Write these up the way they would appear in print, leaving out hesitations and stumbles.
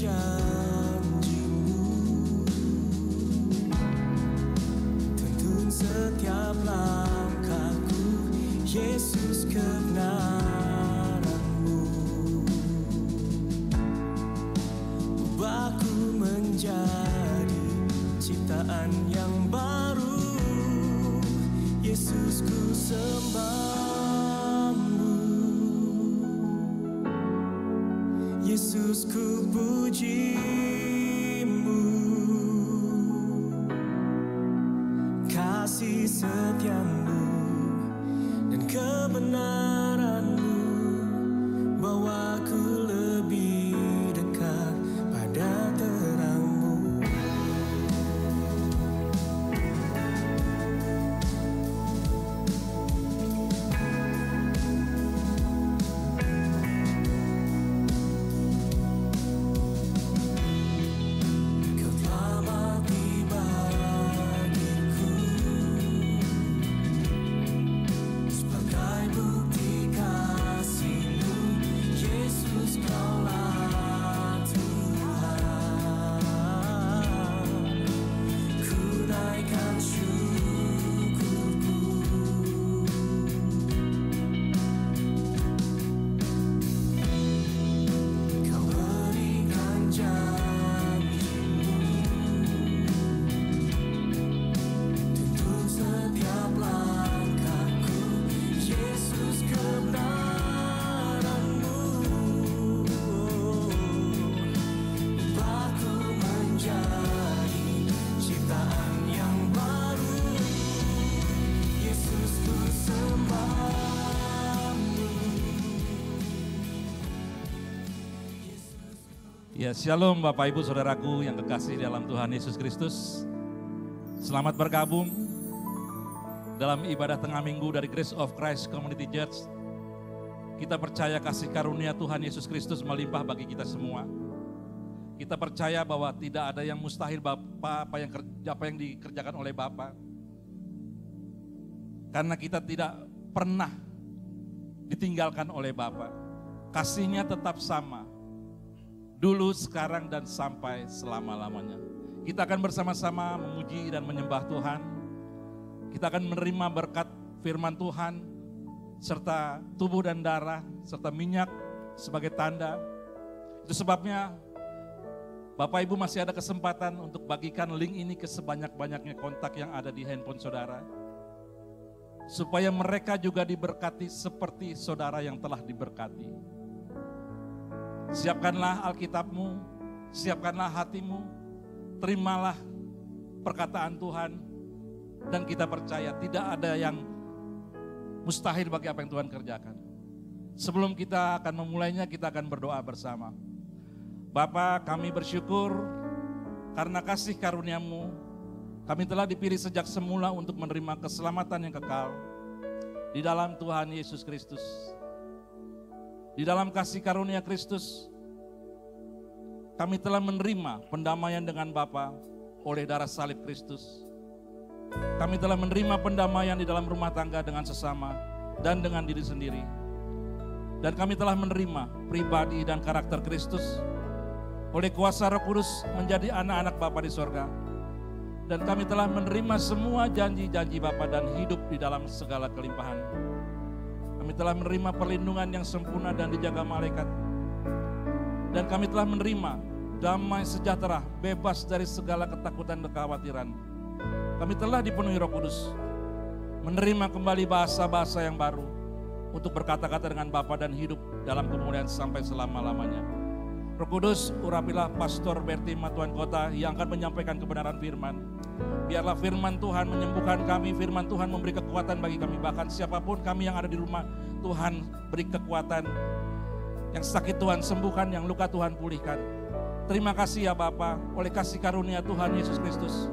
janji-Mu, tuntun setiap langkahku, Yesus, kebenaran-Mu. Ubahku menjadi ciptaan yang baru, Yesus, ku sembah-Mu. Yesus, ku puji-Mu. Kasih setia-Mu dan kebenaran-Mu bawaku lebih dekat pada terang-Mu. Kau telah mati bagiku sebagai bukti kasih-Mu, Yesus, Kaulah Tuhan. Ku naikkan syukurku. Kau berikan janji-Mu, tuntun setiap langkahku, Yesus, kebenaran-Mu. Ubahku menjadi ciptaan yang baru, Yesus, ku sembah-Mu. Ya, shalom Bapak Ibu Saudaraku yang kekasih dalam Tuhan Yesus Kristus. Selamat bergabung dalam ibadah tengah minggu dari Grace of Christ Community Church. Kita percaya kasih karunia Tuhan Yesus Kristus melimpah bagi kita semua. Kita percaya bahwa tidak ada yang mustahil apa yang dikerjakan oleh Bapa. Karena kita tidak pernah ditinggalkan oleh Bapa. Kasih-Nya tetap sama. Dulu, sekarang, dan sampai selama-lamanya. Kita akan bersama-sama memuji dan menyembah Tuhan. Kita akan menerima berkat firman Tuhan, serta tubuh dan darah, serta minyak sebagai tanda. Itu sebabnya Bapak Ibu masih ada kesempatan untuk bagikan link ini ke sebanyak-banyaknya kontak yang ada di handphone saudara. Supaya mereka juga diberkati seperti saudara yang telah diberkati. Siapkanlah Alkitabmu, siapkanlah hatimu, terimalah perkataan Tuhan, dan kita percaya tidak ada yang mustahil bagi apa yang Tuhan kerjakan. Sebelum kita akan memulainya, kita akan berdoa bersama. Bapa, kami bersyukur karena kasih karunia-Mu, kami telah dipilih sejak semula untuk menerima keselamatan yang kekal di dalam Tuhan Yesus Kristus. Di dalam kasih karunia Kristus, kami telah menerima pendamaian dengan Bapa oleh darah salib Kristus. Kami telah menerima pendamaian di dalam rumah tangga dengan sesama dan dengan diri sendiri. Dan kami telah menerima pribadi dan karakter Kristus oleh kuasa Roh Kudus menjadi anak-anak Bapa di sorga. Dan kami telah menerima semua janji-janji Bapa dan hidup di dalam segala kelimpahan. Kami telah menerima perlindungan yang sempurna dan dijaga malaikat. Dan kami telah menerima damai sejahtera, bebas dari segala ketakutan dan kekhawatiran. Kami telah dipenuhi Roh Kudus, menerima kembali bahasa-bahasa yang baru untuk berkata-kata dengan Bapa dan hidup dalam kemuliaan sampai selama-lamanya. Roh Kudus, urapilah Pastor Berti Matuan Kota yang akan menyampaikan kebenaran firman. Biarlah firman Tuhan menyembuhkan kami, firman Tuhan memberi kekuatan bagi kami. Bahkan siapapun kami yang ada di rumah, Tuhan beri kekuatan. Yang sakit Tuhan sembuhkan, yang luka Tuhan pulihkan. Terima kasih ya Bapa, oleh kasih karunia Tuhan Yesus Kristus,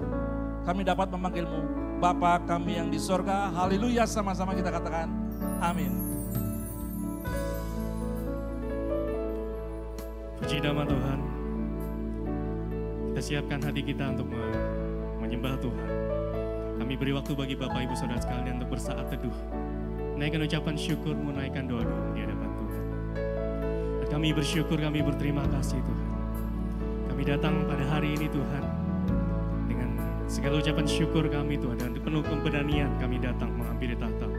kami dapat memanggil-Mu Bapa kami yang di sorga. Haleluya, sama-sama kita katakan amin. Puji nama Tuhan. Kita siapkan hati kita untuk menyembah Tuhan. Kami beri waktu bagi Bapak Ibu Saudara sekalian untuk bersaat teduh, menaikkan ucapan syukur, menaikkan doa-doa di hadapan Tuhan. Dan kami bersyukur, kami berterima kasih Tuhan. Kami datang pada hari ini Tuhan, dengan segala ucapan syukur kami Tuhan, dan penuh keberanian kami datang menghampiri tahta.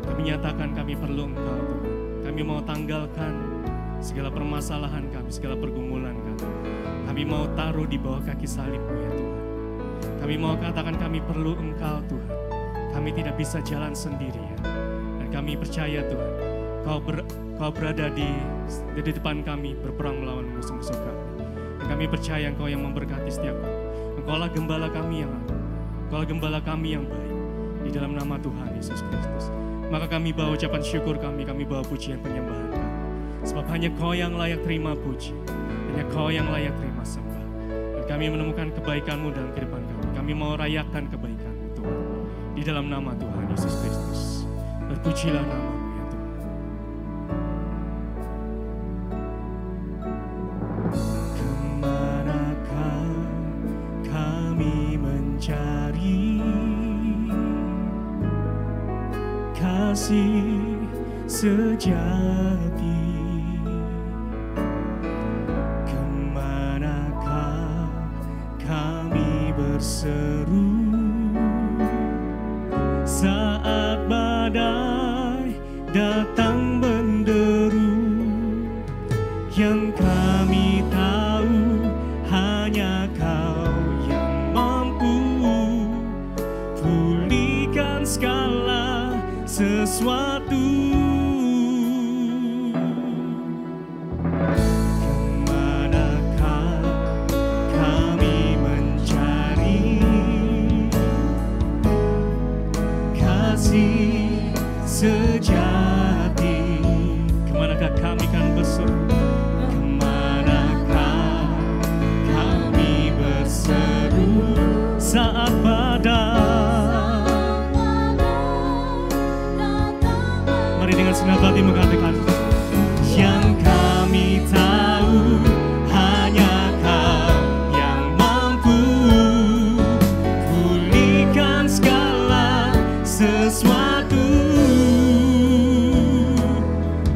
Kami nyatakan kami perlu Engkau Tuhan. Kami mau tanggalkan segala permasalahan kami, segala pergumulan kami. Kami mau taruh di bawah kaki salib-Mu ya Tuhan. Kami mau katakan kami perlu Engkau Tuhan. Kami tidak bisa jalan sendirian. Dan kami percaya Tuhan, Kau berada di depan kami, berperang melawan musuh-musuh kami. Dan kami percaya Engkau yang memberkati setiap kami. Engkaulah gembala kami yang agung. Engkaulah gembala kami yang baik. Di dalam nama Tuhan Yesus Kristus. Maka kami bawa ucapan syukur kami bawa pujian penyembahan kami. Sebab hanya Kau yang layak terima puji. Hanya Kau yang layak terima sembah. Dan kami menemukan kebaikan-Mu dalam kehidupan kami. Kami mau rayakan kebaikan-Mu Tuhan. Di dalam nama Tuhan Yesus Kristus. Berpujilah nama-Mu. Kasih sejati, kemanakah kami berseru saat badai datang menderu? Yang kami tahu hanya Kau yang mampu pulihkan segala sesuatu. Kemanakah kami mencari kasih sejati? Kemanakah kami kan berseru? Kemanakah kami berseru saat badai? Mari dengan senang hati mengatakan, yang kami tahu hanya Kau yang mampu pulihkan segala sesuatu.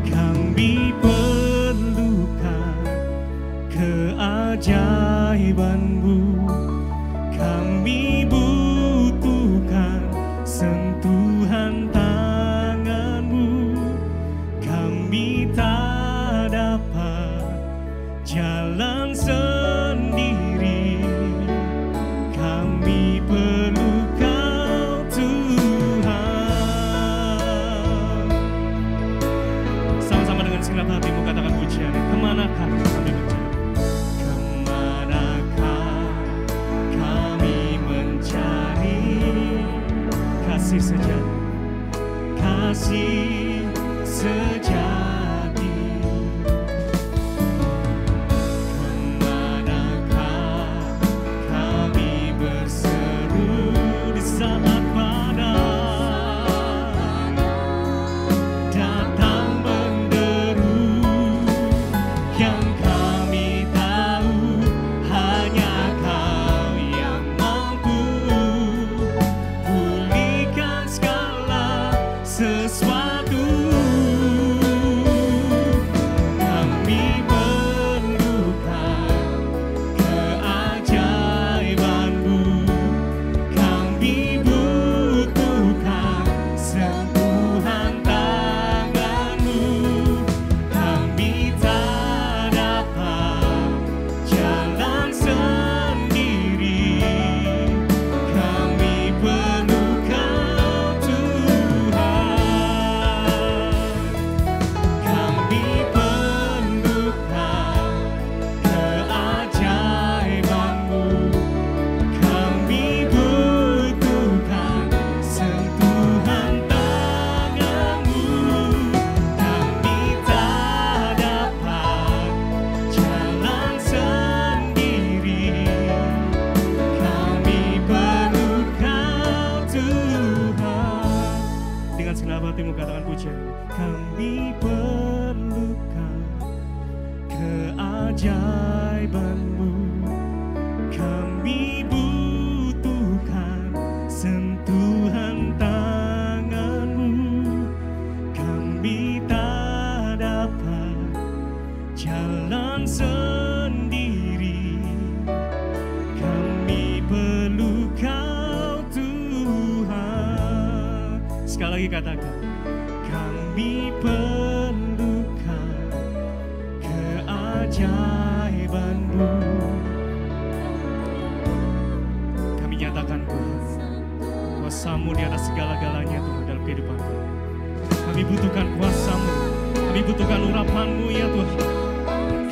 Kami perlukan keajaiban-Mu. Kami butuhkan sentuhan tak dapat jalan sendiri. Kami perlu Kau Tuhan. Sama-sama dengan segenap hatimu katakan pujian. Kemanakah kami mencari? Kemanakah kami mencari kasih sejati? Kasih sejati. Kemanakah kami berseru di saat badai datang menderu? Yang kami tahu hanya Kau yang mampu pulihkan segala sesuatu. hatimu katakan pujian. Kami perlukan keajaiban-Mu, kami butuhkan sentuhan tangan-Mu, kami tak dapat jalan sendiri. lagi katakan, kami perlukan keajaiban-Mu. Kami nyatakan Tuhan, kuasa-Mu di atas segala-galanya Tuhan dalam kehidupan kami. Kami butuhkan kuasa-Mu, kami butuhkan urapan-Mu ya Tuhan.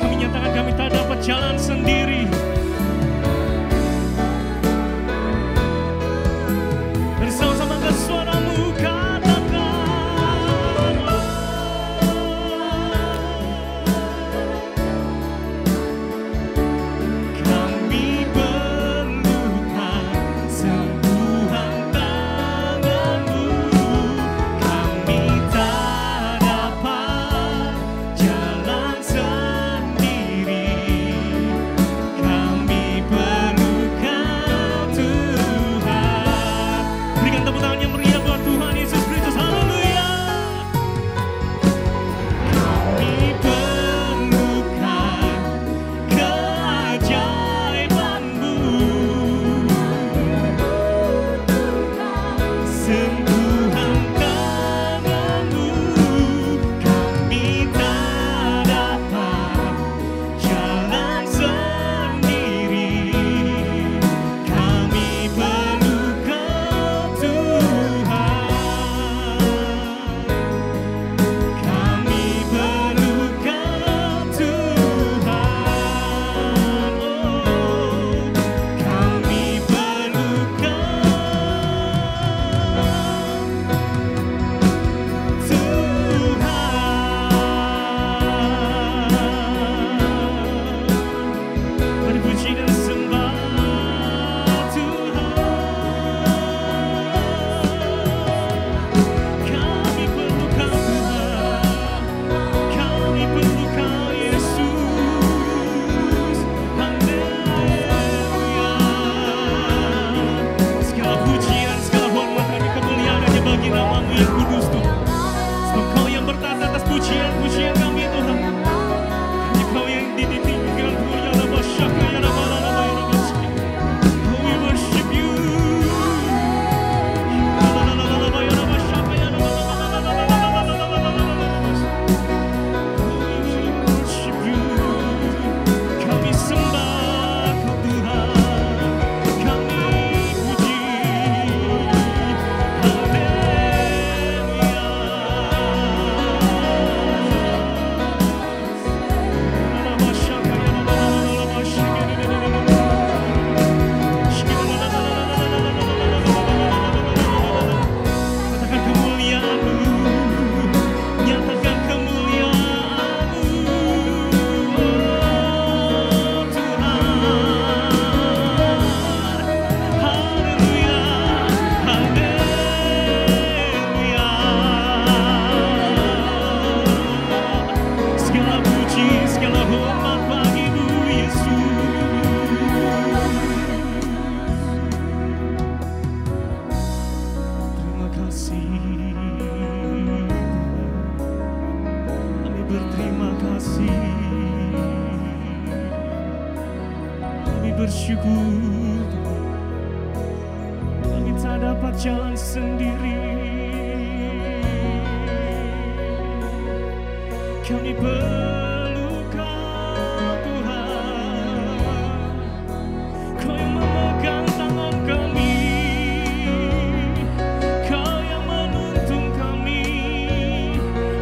Kami nyatakan kami tak dapat jalan sendiri. Bersama-sama ke suara-Mu katakan, kami perlukan sentuhan tangan-Mu. Kami tak dapat jalan sendiri. Kami perlukan Tuhan. Berikan tepuk tangan yang meriah buat Tuhan Yesus Kristus. Haleluya. Kami perlukan keajaiban-Mu, sentuhan tangan-Mu. Kami tak dapat jalan sendiri. Kami perlukan Tuhan. Kami perlukan Tuhan. Oh, kami perlukan Tuhan. Mari puji dan sembah Tuhan. Kami perlukan Tuhan. Kami perlukan Yesus. Haleluya. Segala pujian, segala hormat, kami kemuliaan hanya bagi nama-Mu yang kudus Tuhan. Sebab Kau yang bertata atas pujian-pujian kami Tuhan. Hanya Kau yang ditinggikan punya nama syaka ya nama nama ya nama syaka. Oh, we worship You. Nama ya nama syaka ya nama Oh, we worship You. Kami sembah Kau Tuhan. Kami puji. Katakan kemuliaan-Mu, nyatakan kemuliaan-Mu, oh Tuhan. Haleluya, haleluya. Segala puji, segala hormat bagi-Mu Yesus. Terima kasih, kami berterima kasih, kami bersyukur, kami tak dapat jalan sendiri. Kami perlukan Tuhan. Kau yang memegang tangan kami, Kau yang menuntun kami,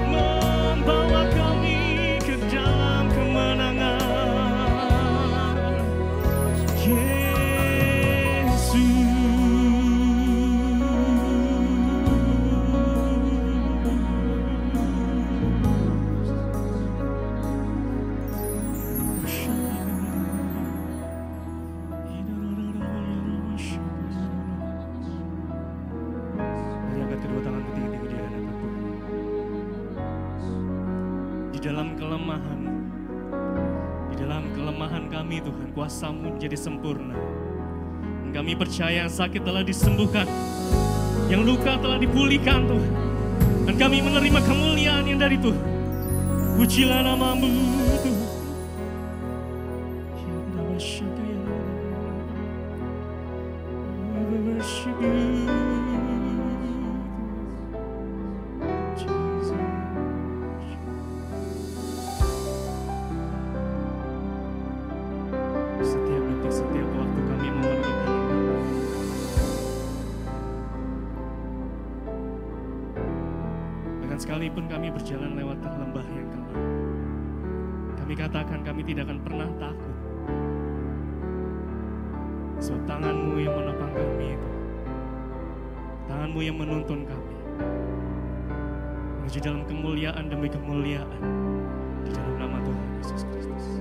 membawa kami ke dalam kemenangan. Mari angkat kedua tangan tinggi-tinggi di hadapan Tuhan. Di dalam kelemahan kami Tuhan, kuasa-Mu menjadi sempurna. Dan kami percaya yang sakit telah disembuhkan, yang luka telah dipulihkan Tuhan. Dan kami menerima kemuliaan yang dari Tuhan. Pujilah nama-Mu Tuhan. We worship You. sekalipun kami berjalan lewat lembah yang gelap, kami katakan kami tidak akan pernah takut. Sebab tangan-Mu yang menopang kami itu, tangan-Mu yang menuntun kami menuju dalam kemuliaan demi kemuliaan di dalam nama Tuhan Yesus Kristus.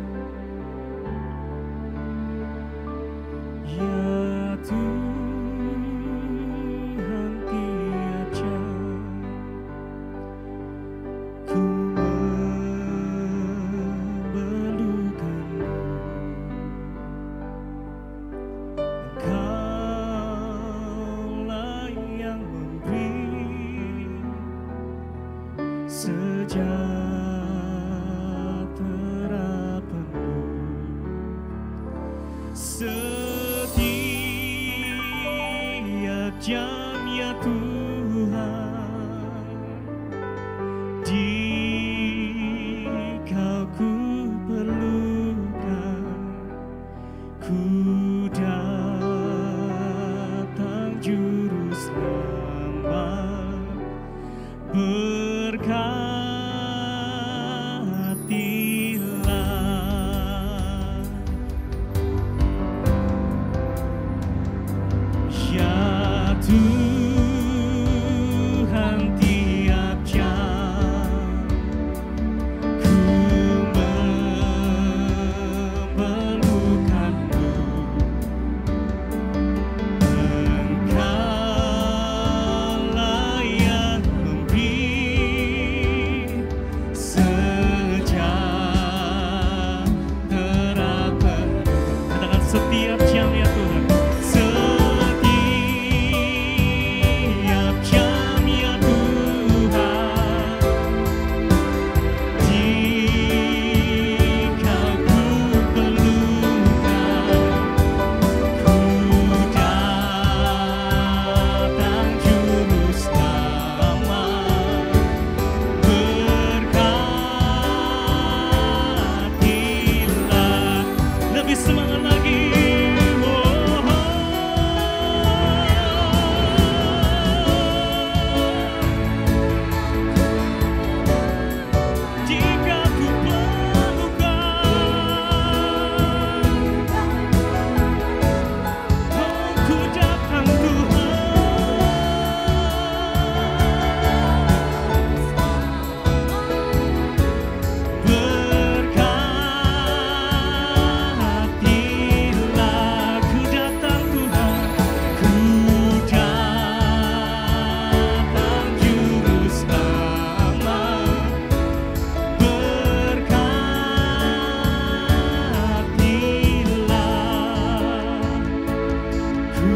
Ya Tuhan, tiap jam ku memerlukan-Mu. Engkaulah yang memberi sejahtera penuh. Setiap jam ya Tuhan, Dikau ku perlukan, ku datang juru selamat, berkatilah. Ya Tuhan, tiap jam ku memerlukan-Mu. Engkaulah yang memberi sejahtera penuh. Katakan setiap jam ya Tuhan. Setiap jam ya Tuhan, Dikau ku perlukan, ku datang juru selamat, berkatilah. Lebih semangat lagi. Jika ku perlukan, ku datang berkatilah. Ku datang Tuhan, ku datang juru selamat, berkatilah. Ku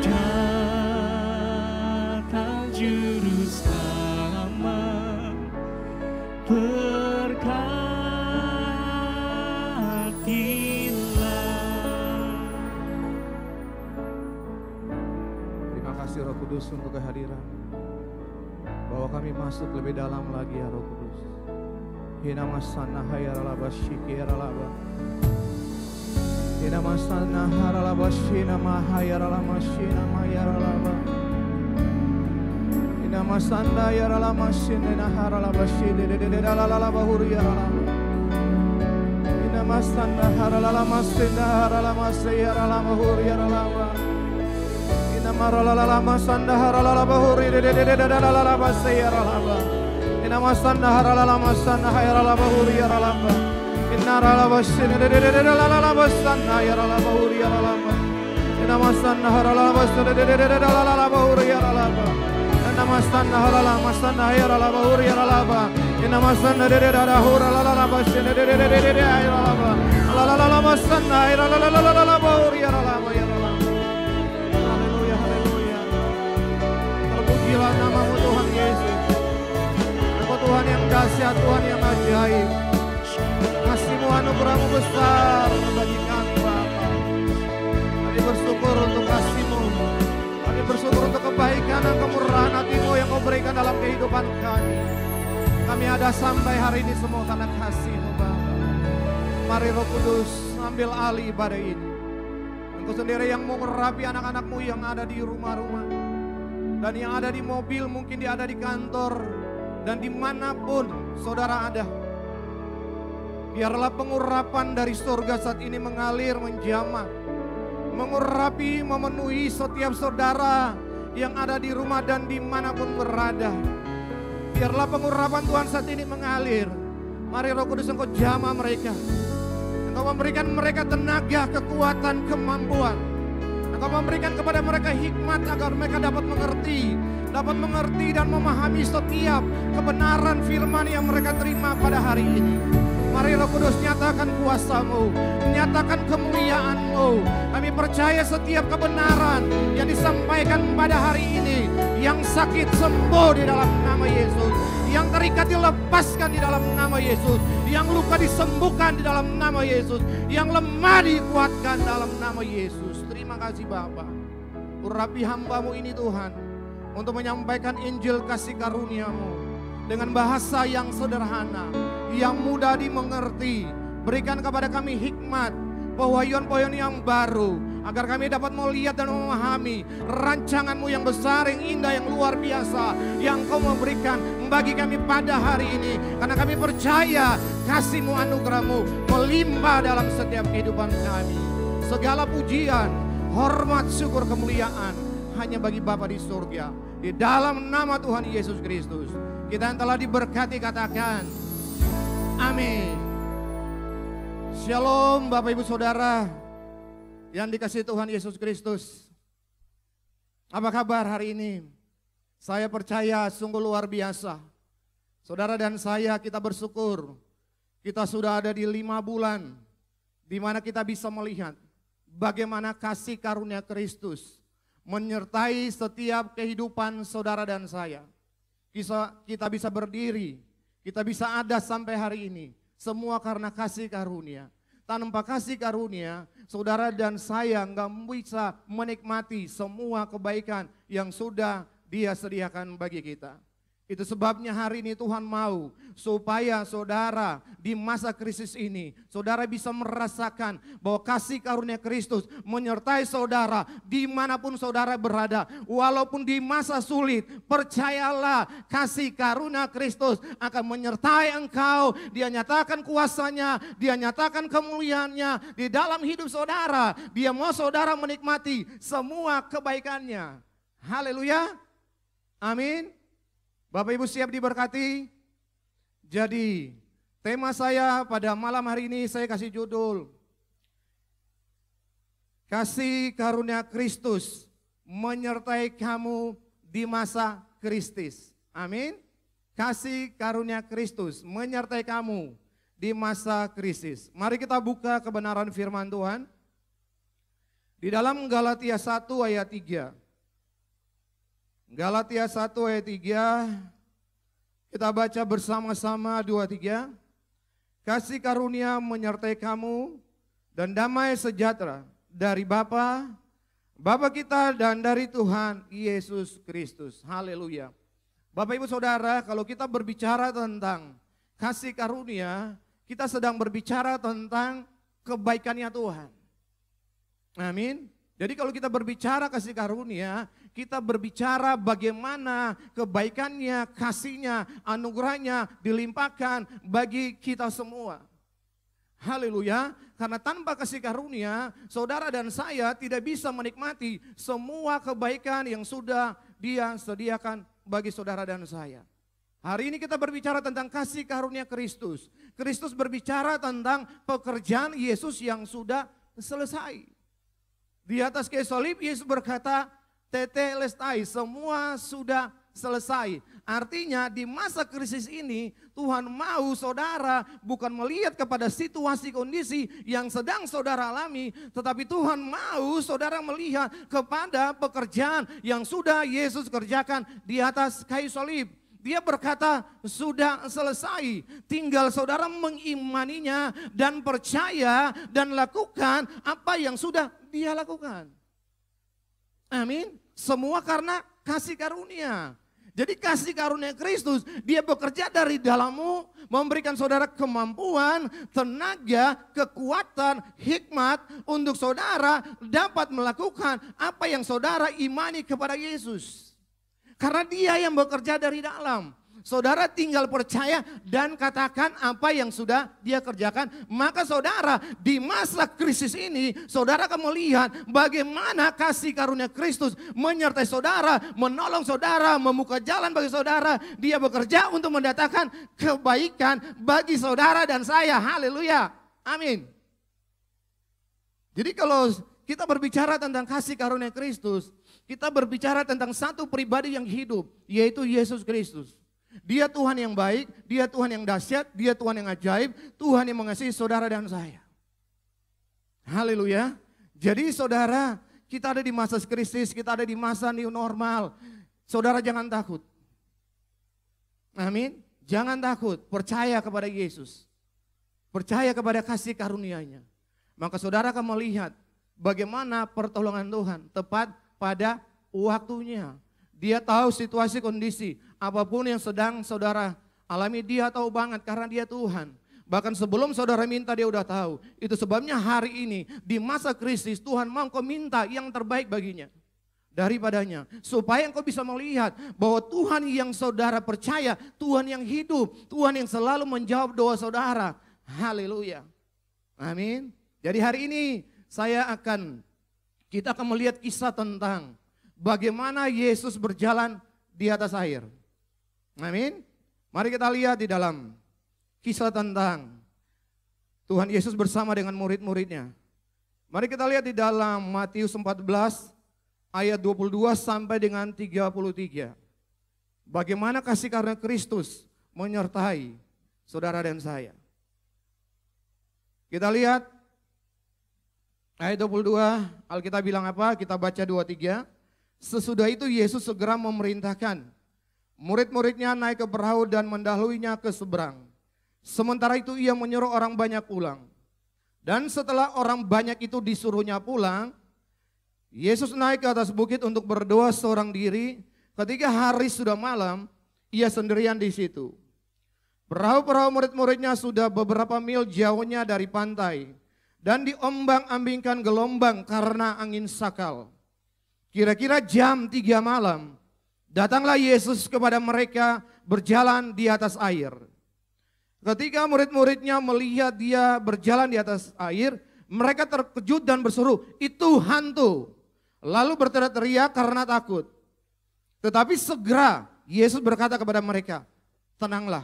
datang juru selamat, berkatilah. Terima kasih Roh Kudus untuk kehadiran. Bawa kami masuk lebih dalam lagi ya Roh Kudus. Hina masana hayaralaba shikiralaba. Hina masana haralaba shina mahayaralama shina mayaralaba. Hina masanda yaralama shina haralaba shidedededalaba huriyaralaba. Hina masanda haralama shina haralama sayaralama huriyaralaba. Maralala masanda haralala bahuri dededededalala basayaralaba. Ina masanda haralala masanda hayarala bahuri yaralaba. Inarala basina dededededalala basanda yarala bahuri yaralaba. Ina masanda haralala basanda dededededalala bahuri yaralaba. Ina masanda haralala masanda hayarala bahuri yaralaba. Ina masanda dedededada huralala basina dededededalala. Alala masanda hayarala bahuri yaralaba. Terpujilah namamu Tuhan Yesus. Engkau Tuhan yang dahsyat, Tuhan yang ajaib. Kasih-Mu, anugerah-Mu besar bagi kami Bapa. Kami bersyukur untuk kasih-Mu. Kami bersyukur untuk kebaikan dan kemurahan hati-Mu yang Kau berikan dalam kehidupan kami. Kami ada sampai hari ini semua karena kasih-Mu Bapa. Mari Roh Kudus ambil alih ibadah ini. Engkau sendiri yang mengurapi anak-anak-Mu yang ada di rumah-rumah. Dan yang ada di mobil, mungkin dia ada di kantor. dan dimanapun saudara ada. Biarlah pengurapan dari surga saat ini mengalir, menjamah, mengurapi, memenuhi setiap saudara yang ada di rumah dan dimanapun berada. Biarlah pengurapan Tuhan saat ini mengalir. Mari Roh Kudus Engkau jamah mereka. Engkau memberikan mereka tenaga, kekuatan, kemampuan. Engkau memberikan kepada mereka hikmat agar mereka dapat mengerti dan memahami setiap kebenaran firman yang mereka terima pada hari ini. Mari Roh Kudus nyatakan kuasa-Mu, nyatakan kemuliaan-Mu. Kami percaya setiap kebenaran yang disampaikan pada hari ini, yang sakit sembuh di dalam nama Yesus, yang terikat dilepaskan di dalam nama Yesus, yang luka disembuhkan di dalam nama Yesus, yang lemah dikuatkan dalam nama Yesus. Terima kasih Bapa. Urapi hamba-Mu ini Tuhan, untuk menyampaikan Injil kasih karunia-Mu dengan bahasa yang sederhana, yang mudah dimengerti. Berikan kepada kami hikmat, pewahyuan-pewahyuan yang baru, agar kami dapat melihat dan memahami rancangan-Mu yang besar, yang indah, yang luar biasa, yang Kau memberikan bagi kami pada hari ini. Karena kami percaya kasih-Mu, anugerah-Mu melimpah dalam setiap kehidupan kami. Segala pujian, hormat, syukur, kemuliaan hanya bagi Bapa di surga. Di dalam nama Tuhan Yesus Kristus, kita yang telah diberkati katakan amin. Shalom Bapak Ibu Saudara yang dikasihi Tuhan Yesus Kristus. Apa kabar hari ini? Saya percaya sungguh luar biasa. Saudara dan saya kita bersyukur. Kita sudah ada di 5 bulan di mana kita bisa melihat bagaimana kasih karunia Kristus menyertai setiap kehidupan saudara dan saya. Kita bisa berdiri, kita bisa ada sampai hari ini. Semua karena kasih karunia. Tanpa kasih karunia, saudara dan saya nggak bisa menikmati semua kebaikan yang sudah Dia sediakan bagi kita. Itu sebabnya hari ini Tuhan mau supaya saudara di masa krisis ini, saudara bisa merasakan bahwa kasih karunia Kristus menyertai saudara dimanapun saudara berada. Walaupun di masa sulit, percayalah kasih karunia Kristus akan menyertai engkau. Dia nyatakan kuasanya, Dia nyatakan kemuliaannya di dalam hidup saudara. Dia mau saudara menikmati semua kebaikannya. Haleluya, amin. Bapak Ibu siap diberkati? Jadi tema saya pada malam hari ini saya kasih judul Kasih Karunia Kristus menyertai kamu di masa krisis. Amin. Kasih karunia Kristus menyertai kamu di masa krisis. Mari kita buka kebenaran firman Tuhan di dalam Galatia 1 ayat 3. Galatia 1 ayat 3, kita baca bersama-sama 2-3. Kasih karunia menyertai kamu dan damai sejahtera dari Bapa kita dan dari Tuhan Yesus Kristus. Haleluya. Bapak Ibu Saudara, kalau kita berbicara tentang kasih karunia, kita sedang berbicara tentang kebaikannya Tuhan. Amin. Jadi kalau kita berbicara kasih karunia, kita berbicara bagaimana kebaikannya, kasihnya, anugerahnya dilimpahkan bagi kita semua. Haleluya, karena tanpa kasih karunia, saudara dan saya tidak bisa menikmati semua kebaikan yang sudah Dia sediakan bagi saudara dan saya. Hari ini kita berbicara tentang kasih karunia Kristus. Kristus berbicara tentang pekerjaan Yesus yang sudah selesai. Di atas kayu salib Yesus berkata, tetelestai, semua sudah selesai. Artinya di masa krisis ini Tuhan mau saudara bukan melihat kepada situasi kondisi yang sedang saudara alami, tetapi Tuhan mau saudara melihat kepada pekerjaan yang sudah Yesus kerjakan di atas kayu salib. Dia berkata sudah selesai, tinggal saudara mengimaninya dan percaya dan lakukan apa yang sudah Dia lakukan. Amin. Semua karena kasih karunia. Jadi kasih karunia Kristus, Dia bekerja dari dalammu, memberikan saudara kemampuan, tenaga, kekuatan, hikmat untuk saudara dapat melakukan apa yang saudara imani kepada Yesus. Karena Dia yang bekerja dari dalam. Saudara tinggal percaya dan katakan apa yang sudah dia kerjakan. Maka saudara di masa krisis ini saudara akan melihat bagaimana kasih karunia Kristus menyertai saudara, menolong saudara, membuka jalan bagi saudara. Dia bekerja untuk mendatangkan kebaikan bagi saudara dan saya. Haleluya. Amin. Jadi kalau kita berbicara tentang kasih karunia Kristus, kita berbicara tentang satu pribadi yang hidup, yaitu Yesus Kristus. Dia Tuhan yang baik, dia Tuhan yang dahsyat, dia Tuhan yang ajaib, Tuhan yang mengasihi saudara dan saya. Haleluya. Jadi saudara, kita ada di masa krisis, kita ada di masa new normal. Saudara jangan takut. Amin. Jangan takut, percaya kepada Yesus. Percaya kepada kasih karunia-Nya. Maka saudara akan melihat bagaimana pertolongan Tuhan tepat pada waktunya. Dia tahu situasi kondisi, apapun yang sedang saudara alami dia tahu banget karena dia Tuhan. Bahkan sebelum saudara minta dia udah tahu. Itu sebabnya hari ini di masa krisis Tuhan mau engkau minta yang terbaik baginya. Daripadanya. Supaya engkau bisa melihat bahwa Tuhan yang saudara percaya, Tuhan yang hidup, Tuhan yang selalu menjawab doa saudara. Haleluya. Amin. Jadi hari ini kita akan melihat kisah tentang bagaimana Yesus berjalan di atas air. Amin. Mari kita lihat di dalam kisah tentang Tuhan Yesus bersama dengan murid-muridnya. Mari kita lihat di dalam Matius 14 ayat 22 sampai dengan 33. Bagaimana kasih karunia Kristus menyertai saudara dan saya. Kita lihat ayat 22, Alkitab bilang apa? Kita baca 23. Sesudah itu Yesus segera memerintahkan murid-muridnya naik ke perahu dan mendahuluinya ke seberang. Sementara itu ia menyuruh orang banyak pulang. Dan setelah orang banyak itu disuruhnya pulang, Yesus naik ke atas bukit untuk berdoa seorang diri. Ketika hari sudah malam, ia sendirian di situ. Perahu-perahu murid-muridnya sudah beberapa mil jauhnya dari pantai dan diombang-ambingkan gelombang karena angin sakal. Kira-kira jam 3 malam, datanglah Yesus kepada mereka berjalan di atas air. Ketika murid-muridnya melihat dia berjalan di atas air, mereka terkejut dan berseru, "Itu hantu!" Lalu berteriak-teriak karena takut. Tetapi segera Yesus berkata kepada mereka, "Tenanglah,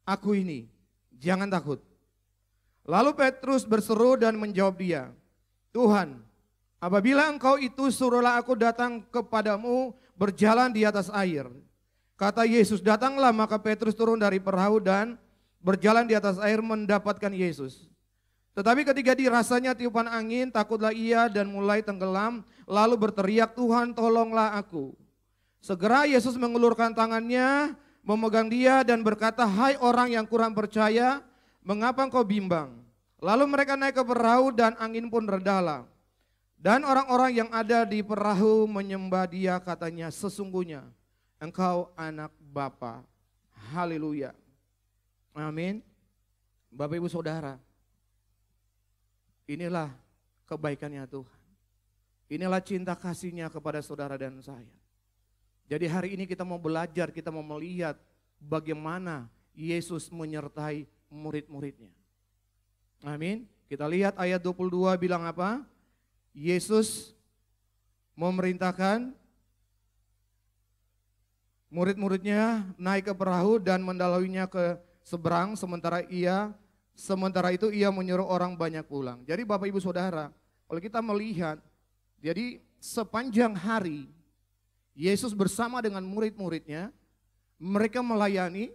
aku ini, jangan takut." Lalu Petrus berseru dan menjawab dia, "Tuhan, apabila engkau itu suruhlah aku datang kepadamu berjalan di atas air." Kata Yesus, "Datanglah." Maka Petrus turun dari perahu dan berjalan di atas air mendapatkan Yesus. Tetapi ketika dirasanya tiupan angin, takutlah ia dan mulai tenggelam, lalu berteriak, "Tuhan, tolonglah aku." Segera Yesus mengulurkan tangannya, memegang dia dan berkata, "Hai orang yang kurang percaya, mengapa engkau bimbang?" Lalu mereka naik ke perahu dan angin pun redahlah. Dan orang-orang yang ada di perahu menyembah dia, katanya, "Sesungguhnya engkau anak Bapa." Haleluya. Amin. Bapak Ibu Saudara, inilah kebaikannya Tuhan. Inilah cinta kasih-Nya kepada saudara dan saya. Jadi hari ini kita mau belajar, kita mau melihat bagaimana Yesus menyertai murid-muridnya. Amin. Kita lihat ayat 22 bilang apa? Yesus memerintahkan murid-muridnya naik ke perahu dan mendahuluinya ke seberang, sementara itu ia menyuruh orang banyak pulang. Jadi Bapak Ibu Saudara, kalau kita melihat, jadi sepanjang hari Yesus bersama dengan murid-muridnya, mereka melayani,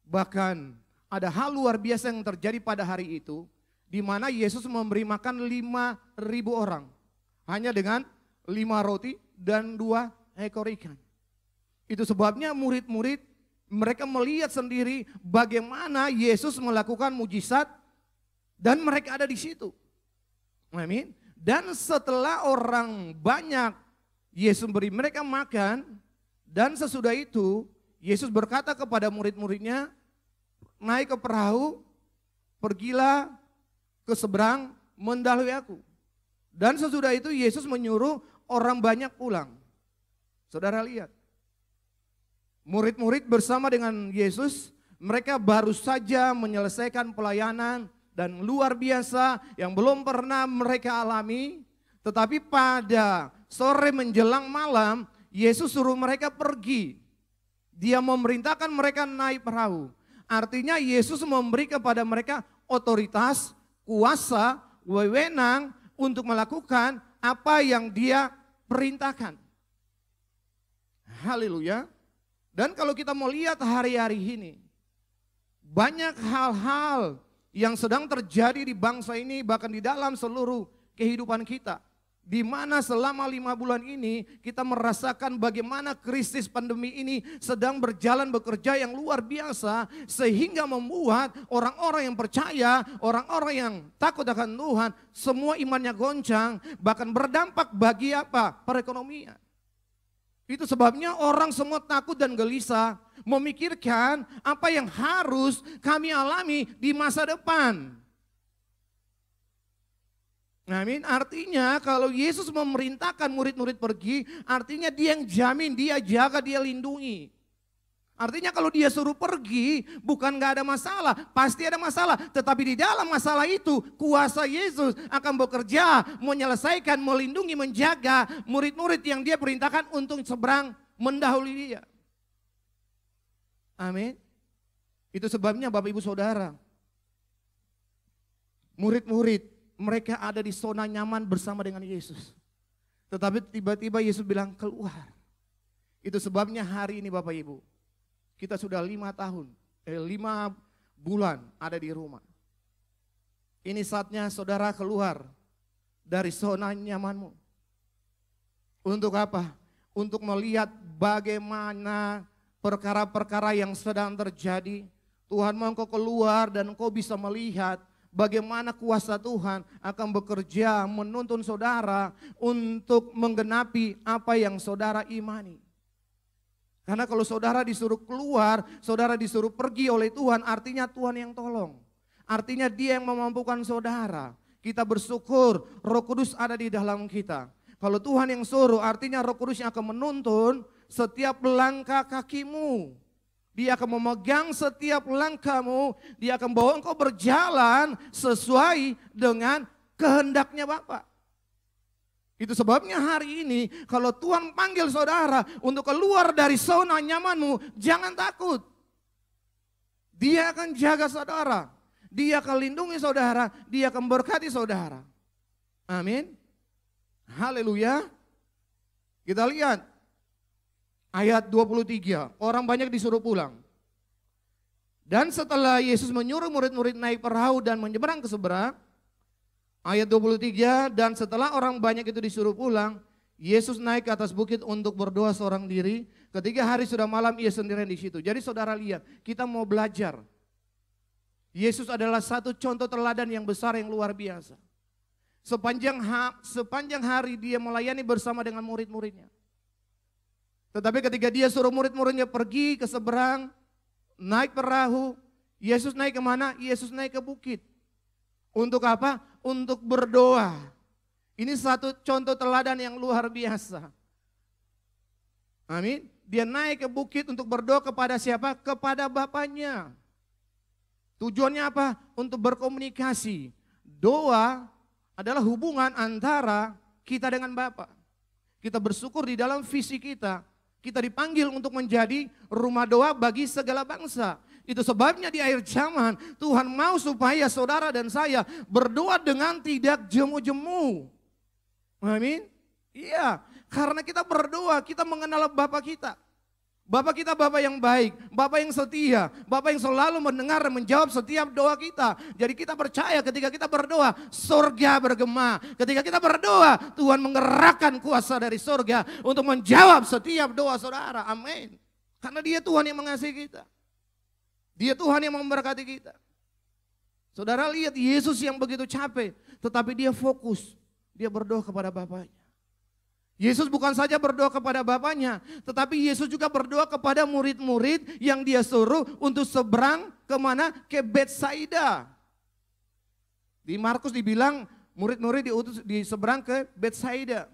bahkan ada hal luar biasa yang terjadi pada hari itu, di mana Yesus memberi makan 5.000 orang, hanya dengan 5 roti dan 2 ekor ikan. Itu sebabnya murid-murid mereka melihat sendiri bagaimana Yesus melakukan mujizat dan mereka ada di situ. Amin. Dan setelah orang banyak Yesus beri mereka makan, dan sesudah itu Yesus berkata kepada murid-muridnya, "Naik ke perahu, pergilah ke seberang, mendahului aku." Dan sesudah itu Yesus menyuruh orang banyak pulang. Saudara lihat. Murid-murid bersama dengan Yesus, mereka baru saja menyelesaikan pelayanan dan luar biasa yang belum pernah mereka alami. Tetapi pada sore menjelang malam, Yesus suruh mereka pergi. Dia memerintahkan mereka naik perahu. Artinya Yesus memberi kepada mereka otoritas, kuasa, wewenang untuk melakukan apa yang dia perintahkan. Haleluya. Dan kalau kita mau lihat hari-hari ini, banyak hal-hal yang sedang terjadi di bangsa ini, bahkan di dalam seluruh kehidupan kita. Di mana selama 5 bulan ini kita merasakan bagaimana krisis pandemi ini sedang berjalan bekerja yang luar biasa. Sehingga membuat orang-orang yang percaya, orang-orang yang takut akan Tuhan, semua imannya goncang, bahkan berdampak bagi apa? Perekonomian. Itu sebabnya orang semua takut dan gelisah memikirkan apa yang harus kami alami di masa depan. Amin. Artinya kalau Yesus memerintahkan murid-murid pergi, artinya dia yang jamin, dia jaga, dia lindungi. Artinya kalau dia suruh pergi, bukan gak ada masalah, pasti ada masalah. Tetapi di dalam masalah itu, kuasa Yesus akan bekerja, menyelesaikan, melindungi, menjaga murid-murid yang dia perintahkan untuk seberang mendahului dia. Amin. Itu sebabnya Bapak Ibu Saudara, murid-murid mereka ada di zona nyaman bersama dengan Yesus. Tetapi tiba-tiba Yesus bilang keluar. Itu sebabnya hari ini Bapak Ibu, kita sudah 5 bulan ada di rumah. Ini saatnya saudara keluar dari zona nyamanmu. Untuk apa? Untuk melihat bagaimana perkara-perkara yang sedang terjadi. Tuhan mau engkau keluar dan engkau bisa melihat bagaimana kuasa Tuhan akan bekerja menuntun saudara untuk menggenapi apa yang saudara imani. Karena kalau saudara disuruh keluar, saudara disuruh pergi oleh Tuhan, artinya Tuhan yang tolong. Artinya dia yang memampukan saudara. Kita bersyukur Roh Kudus ada di dalam kita. Kalau Tuhan yang suruh, artinya Roh Kudus yang akan menuntun setiap langkah kakimu. Dia akan memegang setiap langkahmu, dia akan bawa engkau berjalan sesuai dengan kehendaknya Bapa. Itu sebabnya hari ini kalau Tuhan panggil saudara untuk keluar dari zona nyamanmu, jangan takut. Dia akan jaga saudara, dia akan lindungi saudara, dia akan berkati saudara. Amin. Haleluya. Kita lihat ayat 23, orang banyak disuruh pulang. Dan setelah Yesus menyuruh murid-murid naik perahu dan menyeberang ke seberang, ayat 23, dan setelah orang banyak itu disuruh pulang, Yesus naik ke atas bukit untuk berdoa seorang diri. Ketika hari sudah malam, ia sendirian di situ. Jadi saudara lihat, kita mau belajar. Yesus adalah satu contoh teladan yang besar, yang luar biasa. Sepanjang hari dia melayani bersama dengan murid-muridnya. Tetapi ketika dia suruh murid-muridnya pergi ke seberang, naik perahu, Yesus naik kemana? Yesus naik ke bukit. Untuk apa? Untuk berdoa. Ini satu contoh teladan yang luar biasa. Amin. Dia naik ke bukit untuk berdoa kepada siapa? Kepada Bapaknya. Tujuannya apa? Untuk berkomunikasi. Doa adalah hubungan antara kita dengan Bapa. Kita bersyukur di dalam visi kita. Kita dipanggil untuk menjadi rumah doa bagi segala bangsa. Itu sebabnya di akhir zaman Tuhan mau supaya saudara dan saya berdoa dengan tidak jemu-jemu. Amin. Iya, karena kita berdoa, kita mengenal Bapa kita. Bapa kita Bapa yang baik, Bapa yang setia, Bapa yang selalu mendengar dan menjawab setiap doa kita. Jadi kita percaya ketika kita berdoa, surga bergema. Ketika kita berdoa, Tuhan menggerakkan kuasa dari surga untuk menjawab setiap doa saudara. Amin. Karena dia Tuhan yang mengasihi kita. Dia Tuhan yang memberkati kita. Saudara lihat Yesus yang begitu capek, tetapi dia fokus. Dia berdoa kepada Bapaknya. Yesus bukan saja berdoa kepada Bapaknya, tetapi Yesus juga berdoa kepada murid-murid yang dia suruh untuk seberang kemana? Ke Betsaida. Di Markus dibilang murid-murid diutus di seberang ke Betsaida.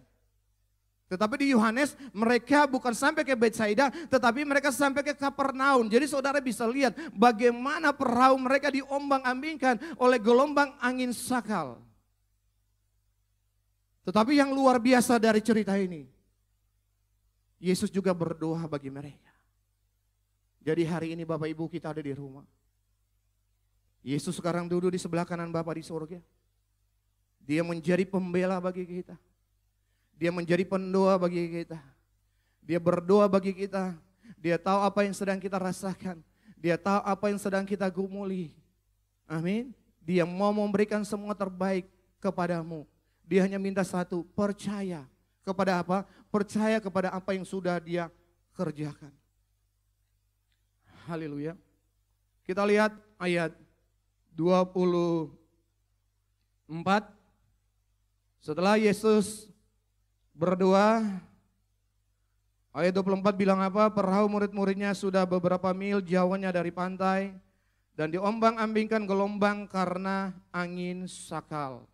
Tetapi di Yohanes mereka bukan sampai ke Betsaida, tetapi mereka sampai ke Kapernaum. Jadi saudara bisa lihat bagaimana perahu mereka diombang-ambingkan oleh gelombang angin sakal. Tetapi yang luar biasa dari cerita ini, Yesus juga berdoa bagi mereka. Jadi hari ini Bapak Ibu kita ada di rumah. Yesus sekarang duduk di sebelah kanan Bapa di surga. Dia menjadi pembela bagi kita. Dia menjadi pendoa bagi kita. Dia berdoa bagi kita. Dia tahu apa yang sedang kita rasakan. Dia tahu apa yang sedang kita gumuli. Amin. Dia mau memberikan semua terbaik kepadamu. Dia hanya minta satu, percaya. Kepada apa? Percaya kepada apa yang sudah dia kerjakan. Haleluya. Kita lihat ayat 24. Setelah Yesus berdoa, ayat 24 bilang apa? Perahu murid-muridnya sudah beberapa mil jauhnya dari pantai dan diombang-ambingkan gelombang karena angin sakal.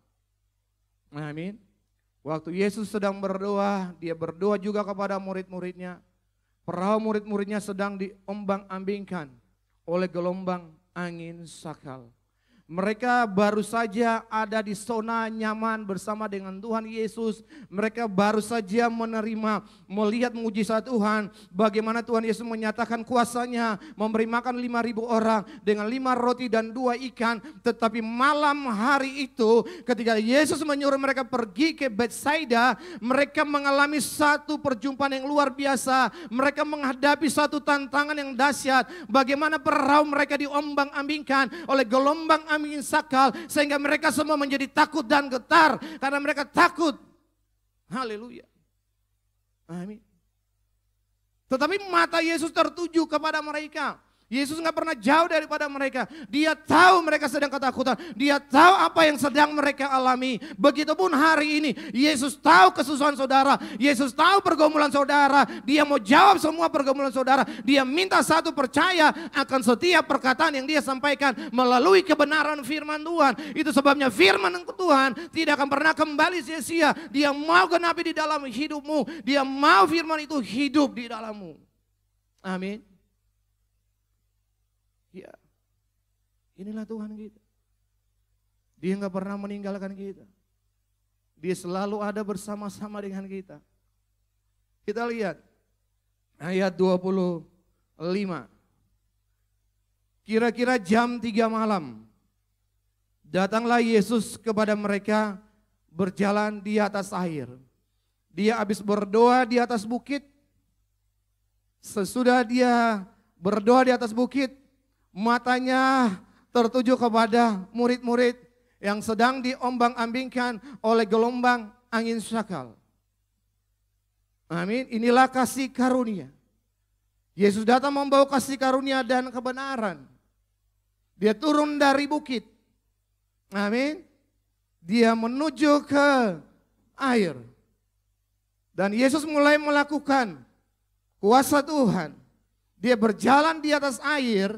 Amin. Waktu Yesus sedang berdoa, dia berdoa juga kepada murid-muridnya. Perahu murid-muridnya sedang diombang-ambingkan oleh gelombang angin sakal. Mereka baru saja ada di zona nyaman bersama dengan Tuhan Yesus. Mereka baru saja menerima, melihat mujizat Tuhan. Bagaimana Tuhan Yesus menyatakan kuasanya, memberi makan 5.000 orang dengan 5 roti dan 2 ikan. Tetapi malam hari itu ketika Yesus menyuruh mereka pergi ke Betsaida, mereka mengalami satu perjumpaan yang luar biasa. Mereka menghadapi satu tantangan yang dahsyat. Bagaimana perahu mereka diombang-ambingkan oleh gelombang angin sakal sehingga mereka semua menjadi takut dan getar karena mereka takut. Haleluya. Amin. Tetapi mata Yesus tertuju kepada mereka. Yesus nggak pernah jauh daripada mereka. Dia tahu mereka sedang ketakutan. Dia tahu apa yang sedang mereka alami. Begitupun hari ini. Yesus tahu kesusahan saudara. Yesus tahu pergumulan saudara. Dia mau jawab semua pergumulan saudara. Dia minta satu, percaya akan setiap perkataan yang dia sampaikan melalui kebenaran firman Tuhan. Itu sebabnya firman Tuhan tidak akan pernah kembali sia-sia. Dia mau genapi di dalam hidupmu. Dia mau firman itu hidup di dalammu. Amin. Ya, inilah Tuhan kita. Dia nggak pernah meninggalkan kita. Dia selalu ada bersama-sama dengan kita. Kita lihat ayat 25. Kira-kira jam 3 malam, datanglah Yesus kepada mereka berjalan di atas air. Dia habis berdoa di atas bukit. Sesudah dia berdoa di atas bukit, matanya tertuju kepada murid-murid yang sedang diombang-ambingkan oleh gelombang angin sakal. Amin. Inilah kasih karunia. Yesus datang membawa kasih karunia dan kebenaran. Dia turun dari bukit. Amin. Dia menuju ke air. Dan Yesus mulai melakukan kuasa Tuhan. Dia berjalan di atas air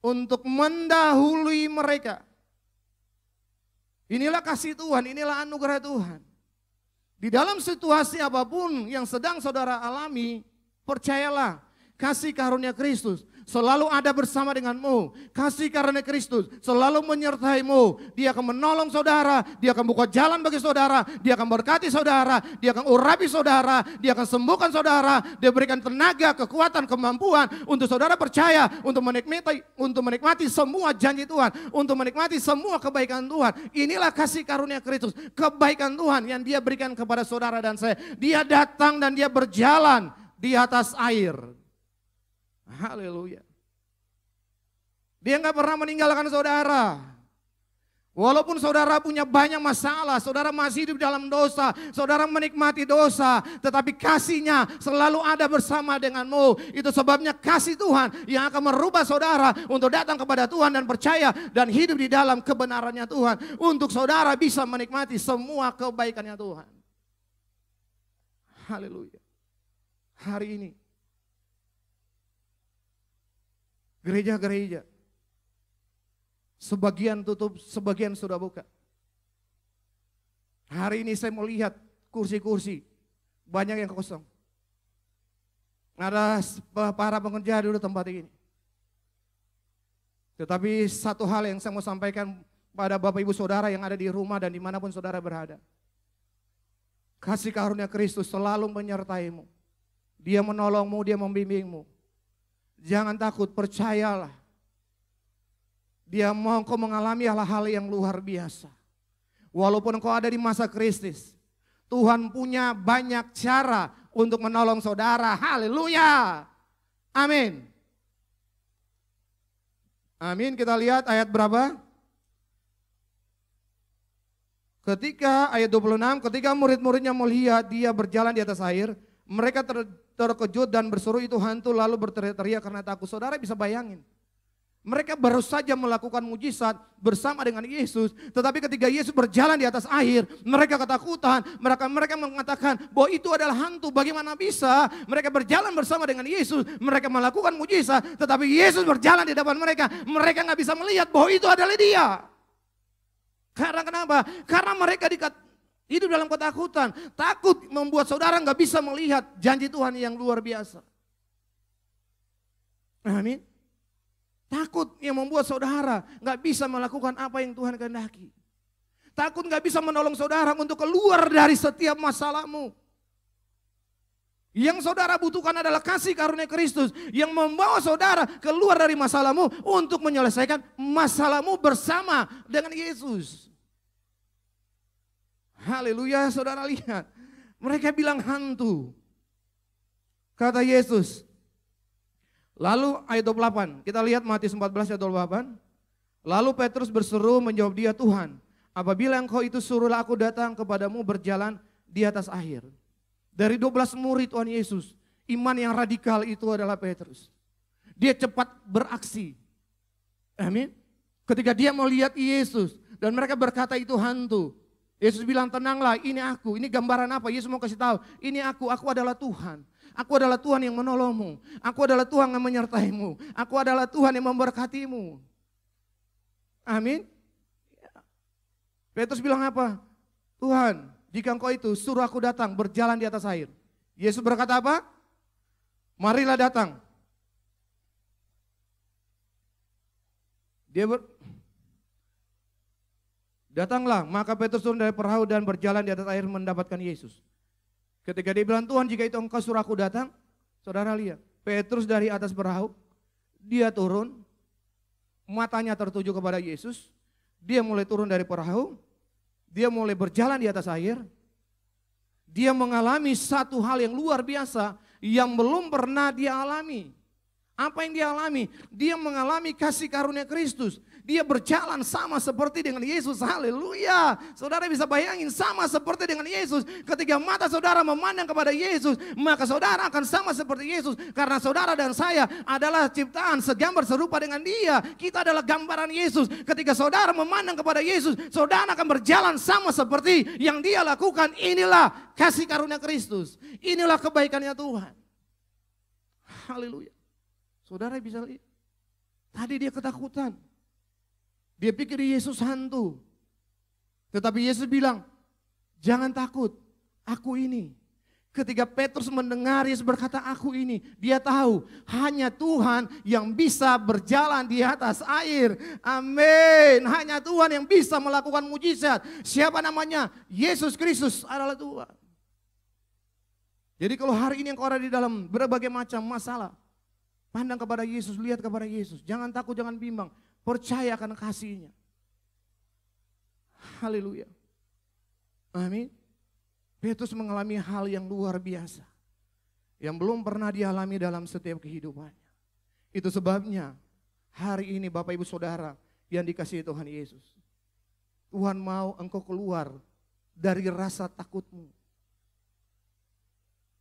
untuk mendahului mereka. Inilah kasih Tuhan, inilah anugerah Tuhan. Di dalam situasi apapun yang sedang saudara alami, percayalah kasih karunia Kristus selalu ada bersama denganmu. Kasih karunia Kristus selalu menyertaimu. Dia akan menolong saudara, dia akan buka jalan bagi saudara, dia akan berkati saudara, dia akan urapi saudara, dia akan sembuhkan saudara, dia berikan tenaga, kekuatan, kemampuan untuk saudara percaya, untuk menikmati semua janji Tuhan, untuk menikmati semua kebaikan Tuhan. Inilah kasih karunia Kristus, kebaikan Tuhan yang dia berikan kepada saudara dan saya. Dia datang dan dia berjalan di atas air. Haleluya. Dia nggak pernah meninggalkan saudara. Walaupun saudara punya banyak masalah, saudara masih hidup dalam dosa, saudara menikmati dosa, tetapi kasihnya selalu ada bersama denganmu. Itu sebabnya kasih Tuhan yang akan merubah saudara untuk datang kepada Tuhan dan percaya dan hidup di dalam kebenarannya Tuhan. Untuk saudara bisa menikmati semua kebaikannya Tuhan. Haleluya. Hari ini gereja-gereja sebagian tutup, sebagian sudah buka. Hari ini saya melihat kursi-kursi banyak yang kosong. Ada para pengerja dulu tempat ini. Tetapi satu hal yang saya mau sampaikan pada Bapak Ibu Saudara yang ada di rumah dan dimanapun saudara berada. Kasih karunia Kristus selalu menyertaimu. Dia menolongmu, dia membimbingmu. Jangan takut, percayalah. Dia mau engkau mengalami hal-hal yang luar biasa. Walaupun engkau ada di masa krisis, Tuhan punya banyak cara untuk menolong saudara. Haleluya. Amin. Amin. Kita lihat ayat berapa? Ketika ayat 26, ketika murid-muridnya melihat dia berjalan di atas air, mereka terkejut dan berseru itu hantu, lalu berteriak-teriak karena takut. Saudara bisa bayangin. Mereka baru saja melakukan mujizat bersama dengan Yesus, tetapi ketika Yesus berjalan di atas air, mereka ketakutan. Mereka mengatakan bahwa itu adalah hantu. Bagaimana bisa mereka berjalan bersama dengan Yesus, mereka melakukan mujizat, tetapi Yesus berjalan di depan mereka. Mereka nggak bisa melihat bahwa itu adalah Dia. Karena kenapa? Karena mereka hidup dalam ketakutan. Takut membuat saudara nggak bisa melihat janji Tuhan yang luar biasa. Amin. Takut yang membuat saudara nggak bisa melakukan apa yang Tuhan kehendaki. Takut nggak bisa menolong saudara untuk keluar dari setiap masalahmu. Yang saudara butuhkan adalah kasih karunia Kristus yang membawa saudara keluar dari masalahmu untuk menyelesaikan masalahmu bersama dengan Yesus. Haleluya, saudara lihat. Mereka bilang hantu. Kata Yesus. Lalu ayat 28, kita lihat Matius 14 ayat 28. Lalu Petrus berseru menjawab dia, Tuhan, apabila engkau itu suruhlah aku datang kepadamu berjalan di atas air. Dari 12 murid Tuhan Yesus, iman yang radikal itu adalah Petrus. Dia cepat beraksi. Amin. Ketika dia melihat Yesus dan mereka berkata itu hantu. Yesus bilang tenanglah, ini aku. Ini gambaran apa? Yesus mau kasih tahu, ini aku adalah Tuhan. Aku adalah Tuhan yang menolongmu. Aku adalah Tuhan yang menyertaimu. Aku adalah Tuhan yang memberkatimu. Amin. Petrus bilang apa? Tuhan, jika engkau itu suruh aku datang berjalan di atas air. Yesus berkata apa? Marilah datang. Datanglah, maka Petrus turun dari perahu dan berjalan di atas air mendapatkan Yesus. Ketika dia bilang, Tuhan jika itu engkau suruh aku datang, saudara lihat, Petrus dari atas perahu, dia turun, matanya tertuju kepada Yesus, dia mulai turun dari perahu, dia mulai berjalan di atas air, dia mengalami satu hal yang luar biasa yang belum pernah dia alami. Apa yang dia alami? Dia mengalami kasih karunia Kristus. Dia berjalan sama seperti dengan Yesus. Haleluya. Saudara bisa bayangin sama seperti dengan Yesus. Ketika mata saudara memandang kepada Yesus, maka saudara akan sama seperti Yesus. Karena saudara dan saya adalah ciptaan segambar serupa dengan Dia. Kita adalah gambaran Yesus. Ketika saudara memandang kepada Yesus, saudara akan berjalan sama seperti yang Dia lakukan. Inilah kasih karunia Kristus. Inilah kebaikannya Tuhan. Haleluya. Saudara bisa lihat, tadi dia ketakutan. Dia pikir Yesus hantu. Tetapi Yesus bilang, jangan takut, aku ini. Ketika Petrus mendengar Yesus berkata aku ini, dia tahu hanya Tuhan yang bisa berjalan di atas air. Amin. Hanya Tuhan yang bisa melakukan mujizat. Siapa namanya? Yesus Kristus adalah Tuhan. Jadi kalau hari ini engkau ada di dalam berbagai macam masalah, pandang kepada Yesus, lihat kepada Yesus. Jangan takut, jangan bimbang. Percaya akan kasih-Nya. Haleluya. Amin. Petrus mengalami hal yang luar biasa. Yang belum pernah dialami dalam setiap kehidupannya. Itu sebabnya hari ini Bapak Ibu Saudara yang dikasihi Tuhan Yesus. Tuhan mau engkau keluar dari rasa takutmu.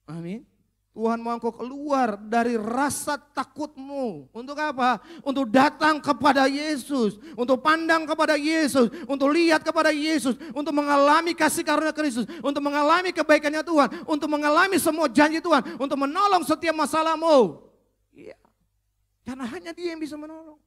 Amin. Tuhan mau engkau keluar dari rasa takutmu. Untuk apa? Untuk datang kepada Yesus. Untuk pandang kepada Yesus. Untuk lihat kepada Yesus. Untuk mengalami kasih karunia Kristus. Untuk mengalami kebaikannya Tuhan. Untuk mengalami semua janji Tuhan. Untuk menolong setiap masalahmu. Iya. Karena hanya Dia yang bisa menolong.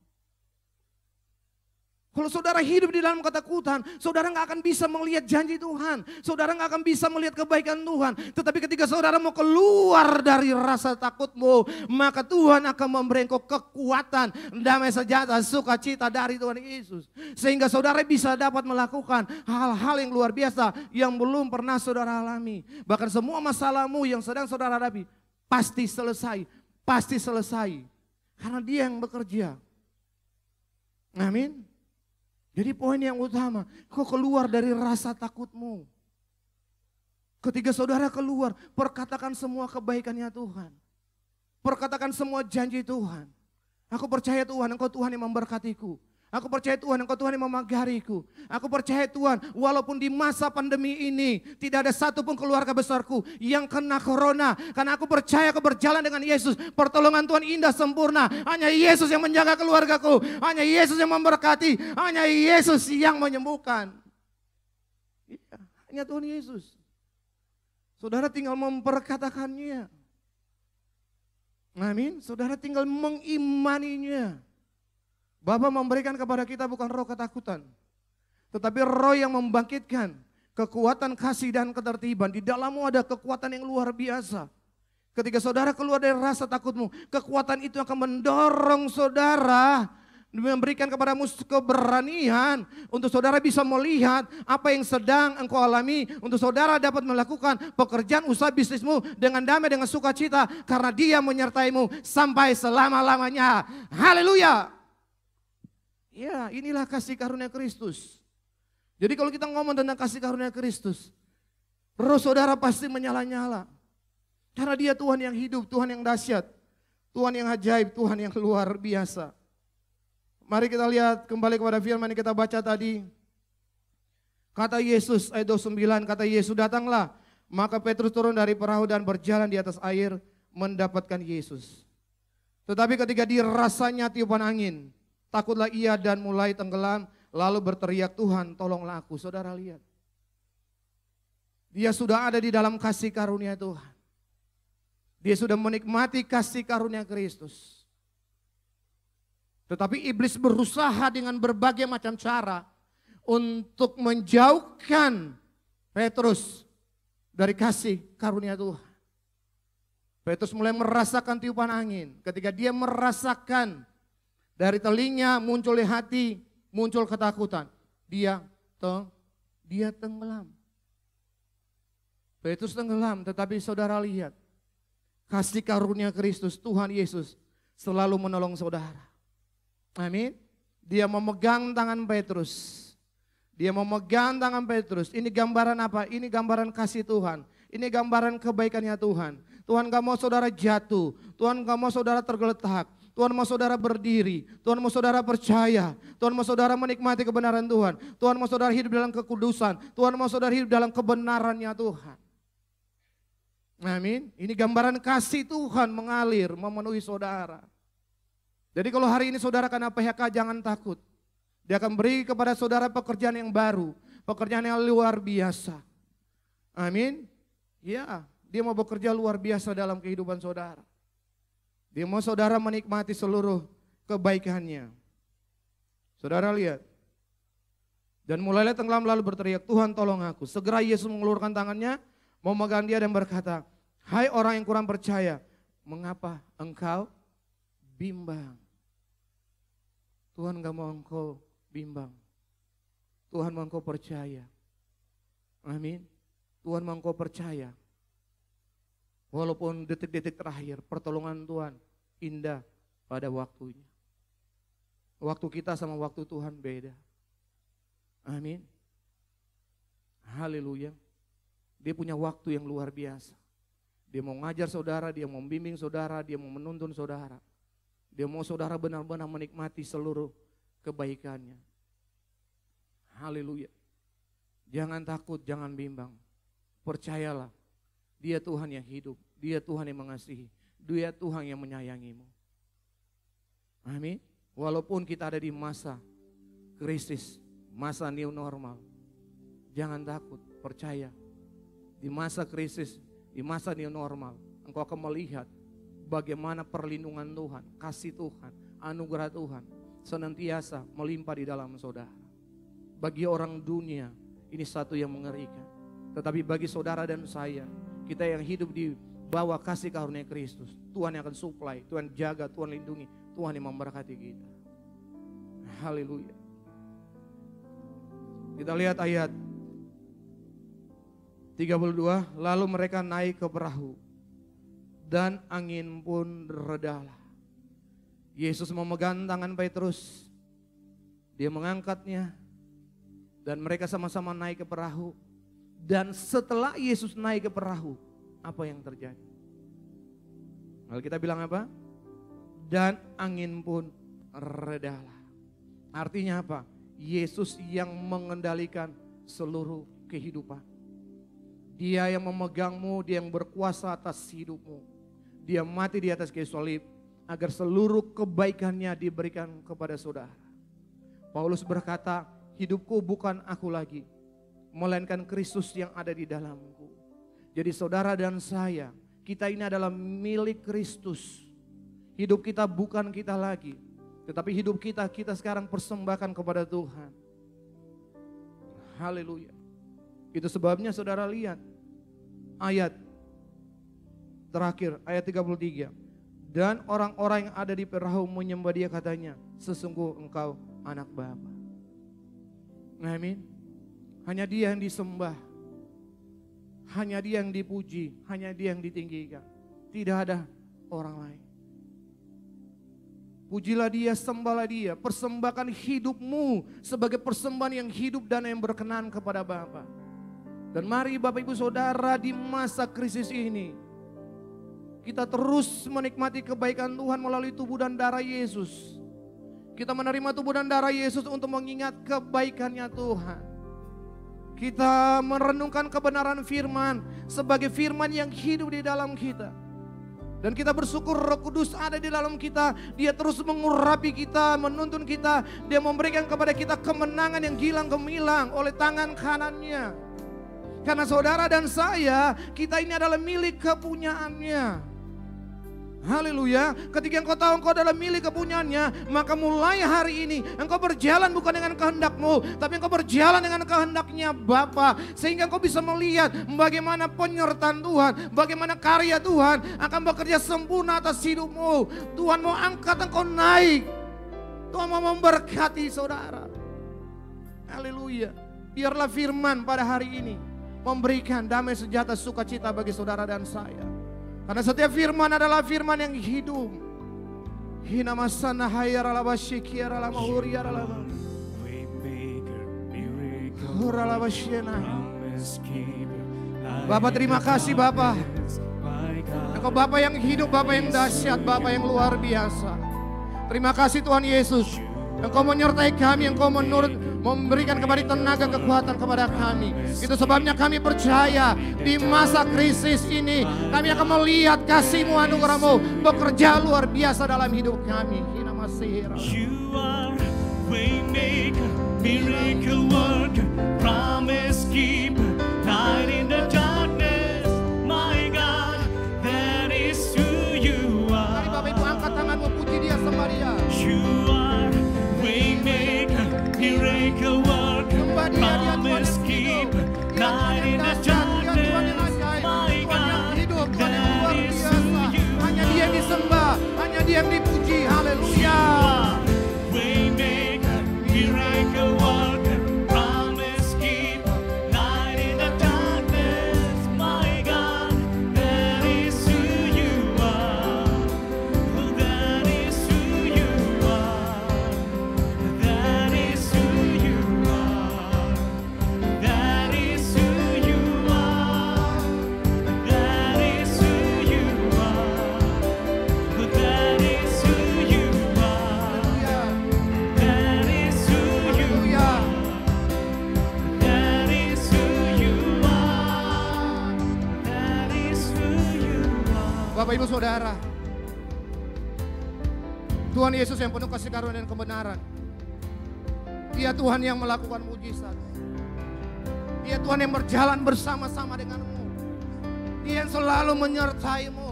Kalau saudara hidup di dalam ketakutan, saudara nggak akan bisa melihat janji Tuhan. Saudara nggak akan bisa melihat kebaikan Tuhan. Tetapi ketika saudara mau keluar dari rasa takutmu, maka Tuhan akan memberi engkau kekuatan, damai sejahtera, sukacita dari Tuhan Yesus. Sehingga saudara bisa dapat melakukan hal-hal yang luar biasa yang belum pernah saudara alami. Bahkan semua masalahmu yang sedang saudara hadapi pasti selesai. Pasti selesai. Karena Dia yang bekerja. Amin. Jadi poin yang utama, kau keluar dari rasa takutmu. Ketika saudara keluar, perkatakan semua kebaikannya Tuhan. Perkatakan semua janji Tuhan. Aku percaya Tuhan, Engkau Tuhan yang memberkatiku. Aku percaya Tuhan, Engkau Tuhan yang memagariku. Aku percaya Tuhan, walaupun di masa pandemi ini tidak ada satupun keluarga besarku yang kena corona. Karena aku percaya aku berjalan dengan Yesus. Pertolongan Tuhan indah sempurna. Hanya Yesus yang menjaga keluargaku. Hanya Yesus yang memberkati. Hanya Yesus yang menyembuhkan. Ya, hanya Tuhan Yesus. Saudara tinggal memperkatakannya. Amin. Saudara tinggal mengimaninya. Bapa memberikan kepada kita bukan roh ketakutan, tetapi roh yang membangkitkan kekuatan kasih dan ketertiban. Di dalammu ada kekuatan yang luar biasa. Ketika saudara keluar dari rasa takutmu, kekuatan itu akan mendorong saudara, memberikan kepadamu keberanian untuk saudara bisa melihat apa yang sedang engkau alami, untuk saudara dapat melakukan pekerjaan usaha bisnismu dengan damai, dengan sukacita, karena Dia menyertaimu sampai selama-lamanya. Haleluya. Ya, inilah kasih karunia Kristus. Jadi kalau kita ngomong tentang kasih karunia Kristus, roh saudara pasti menyala-nyala. Karena Dia Tuhan yang hidup, Tuhan yang dahsyat, Tuhan yang ajaib, Tuhan yang luar biasa. Mari kita lihat kembali kepada firman yang kita baca tadi. Kata Yesus, ayat 29, kata Yesus, datanglah. Maka Petrus turun dari perahu dan berjalan di atas air mendapatkan Yesus. Tetapi ketika dirasanya tiupan angin, takutlah ia dan mulai tenggelam, lalu berteriak, Tuhan tolonglah aku. Saudara lihat, dia sudah ada di dalam kasih karunia Tuhan. Dia sudah menikmati kasih karunia Kristus. Tetapi iblis berusaha dengan berbagai macam cara untuk menjauhkan Petrus dari kasih karunia Tuhan. Petrus mulai merasakan tiupan angin. Ketika dia merasakan, dari telinga muncul di hati, muncul ketakutan. Dia tenggelam. Petrus tenggelam, tetapi saudara lihat, kasih karunia Kristus, Tuhan Yesus selalu menolong saudara. Amin. Dia memegang tangan Petrus. Dia memegang tangan Petrus. Ini gambaran apa? Ini gambaran kasih Tuhan. Ini gambaran kebaikannya Tuhan. Tuhan gak mau saudara jatuh. Tuhan gak mau saudara tergeletak. Tuhan mau saudara berdiri, Tuhan mau saudara percaya, Tuhan mau saudara menikmati kebenaran Tuhan, Tuhan mau saudara hidup dalam kekudusan, Tuhan mau saudara hidup dalam kebenarannya Tuhan. Amin. Ini gambaran kasih Tuhan mengalir, memenuhi saudara. Jadi kalau hari ini saudara kena PHK, jangan takut. Dia akan beri kepada saudara pekerjaan yang baru, pekerjaan yang luar biasa. Amin. Ya, Dia mau bekerja luar biasa dalam kehidupan saudara. Dia mau saudara menikmati seluruh kebaikannya. Saudara lihat. Dan mulailah tenggelam lalu berteriak, Tuhan tolong aku. Segera Yesus mengeluarkan tangannya, memegang dia dan berkata, hai orang yang kurang percaya, mengapa engkau bimbang? Tuhan gak mau engkau bimbang. Tuhan mau engkau percaya. Amin. Tuhan mau engkau percaya. Walaupun detik-detik terakhir, pertolongan Tuhan indah pada waktunya. Waktu kita sama waktu Tuhan beda. Amin. Haleluya. Dia punya waktu yang luar biasa. Dia mau ngajar saudara, dia mau membimbing saudara, dia mau menuntun saudara. Dia mau saudara benar-benar menikmati seluruh kebaikannya. Haleluya. Jangan takut, jangan bimbang. Percayalah. Dia Tuhan yang hidup, Dia Tuhan yang mengasihi, Dia Tuhan yang menyayangimu. Amin. Walaupun kita ada di masa krisis, masa new normal, jangan takut, percaya. Di masa krisis, di masa new normal, engkau akan melihat bagaimana perlindungan Tuhan, kasih Tuhan, anugerah Tuhan senantiasa melimpah di dalam saudara. Bagi orang dunia ini satu yang mengerikan. Tetapi bagi saudara dan saya, kita yang hidup di bawah kasih karunia Kristus, Tuhan yang akan supply, Tuhan jaga, Tuhan lindungi, Tuhan yang memberkati kita. Haleluya. Kita lihat ayat 32, lalu mereka naik ke perahu dan angin pun redalah. Yesus memegang tangan Petrus, dia mengangkatnya dan mereka sama-sama naik ke perahu. Dan setelah Yesus naik ke perahu, apa yang terjadi? Lalu kita bilang apa? Dan angin pun redalah. Artinya apa? Yesus yang mengendalikan seluruh kehidupan. Dia yang memegangmu, dia yang berkuasa atas hidupmu. Dia mati di atas kayu salib agar seluruh kebaikannya diberikan kepada saudara. Paulus berkata, hidupku bukan aku lagi, melainkan Kristus yang ada di dalamku. Jadi saudara dan saya, kita ini adalah milik Kristus. Hidup kita bukan kita lagi, tetapi hidup kita sekarang persembahkan kepada Tuhan. Haleluya. Itu sebabnya saudara lihat ayat terakhir, ayat 33. Dan orang-orang yang ada di perahu menyembah dia, katanya, sesungguh engkau anak Bapa. Amin. Hanya dia yang disembah, hanya dia yang dipuji, hanya dia yang ditinggikan. Tidak ada orang lain. Pujilah dia, sembahlah dia, persembahkan hidupmu sebagai persembahan yang hidup dan yang berkenan kepada Bapa. Dan mari Bapak Ibu Saudara, di masa krisis ini kita terus menikmati kebaikan Tuhan melalui tubuh dan darah Yesus. Kita menerima tubuh dan darah Yesus untuk mengingat kebaikannya Tuhan. Kita merenungkan kebenaran firman sebagai firman yang hidup di dalam kita. Dan kita bersyukur Roh Kudus ada di dalam kita. Dia terus mengurapi kita, menuntun kita. Dia memberikan kepada kita kemenangan yang gilang gemilang oleh tangan kanannya. Karena saudara dan saya, kita ini adalah milik kepunyaannya. Haleluya. Ketika engkau tahu engkau adalah milik kepunyaannya, maka mulai hari ini engkau berjalan bukan dengan kehendakmu, tapi engkau berjalan dengan kehendaknya Bapa. Sehingga engkau bisa melihat bagaimana penyertaan Tuhan, bagaimana karya Tuhan akan bekerja sempurna atas hidupmu. Tuhan mau angkat engkau naik. Tuhan mau memberkati saudara. Haleluya. Biarlah firman pada hari ini memberikan damai sejahtera sukacita bagi saudara dan saya. Karena setiap firman adalah firman yang hidup. Hina masana hayar ala basyikir ala mahuri ala lama. Hura basyena. Bapak terima kasih Bapak. Engkau Bapak yang hidup, Bapak yang dahsyat, Bapak yang luar biasa. Terima kasih Tuhan Yesus. Engkau menyertai kami, Engkau memberikan kembali tenaga kekuatan kepada kami. Itu sebabnya kami percaya di masa krisis ini kami akan melihat kasih-Mu, anugerah-Mu bekerja luar biasa dalam hidup kami. You are waymaker, miracle worker, promise keeper, light in the darkness. My God, that is who you are. Mari Bapak Ibu angkat tanganmu, puji Dia, sembah Dia. You are waymaker, miracle worker, promise keeper, light in the darkness. My God, that is who you are. Hanya Dia yang disembah, hanya Dia yang dipuji. Haleluya. Waymaker, miracle worker, promise keeper, light in the darkness. My God, that is who you are. That is who you are. That is who you are. That is who you are. That is who you are. That is who you are. That is who you Haleluya. are. That is who you are. That is who you are. Bapak Ibu Saudara, Tuhan Yesus yang penuh kasih karunia dan kebenaran. Dia Tuhan yang melakukan mujizat. Dia Tuhan yang berjalan bersama-sama denganmu. Dia yang selalu menyertai-Mu.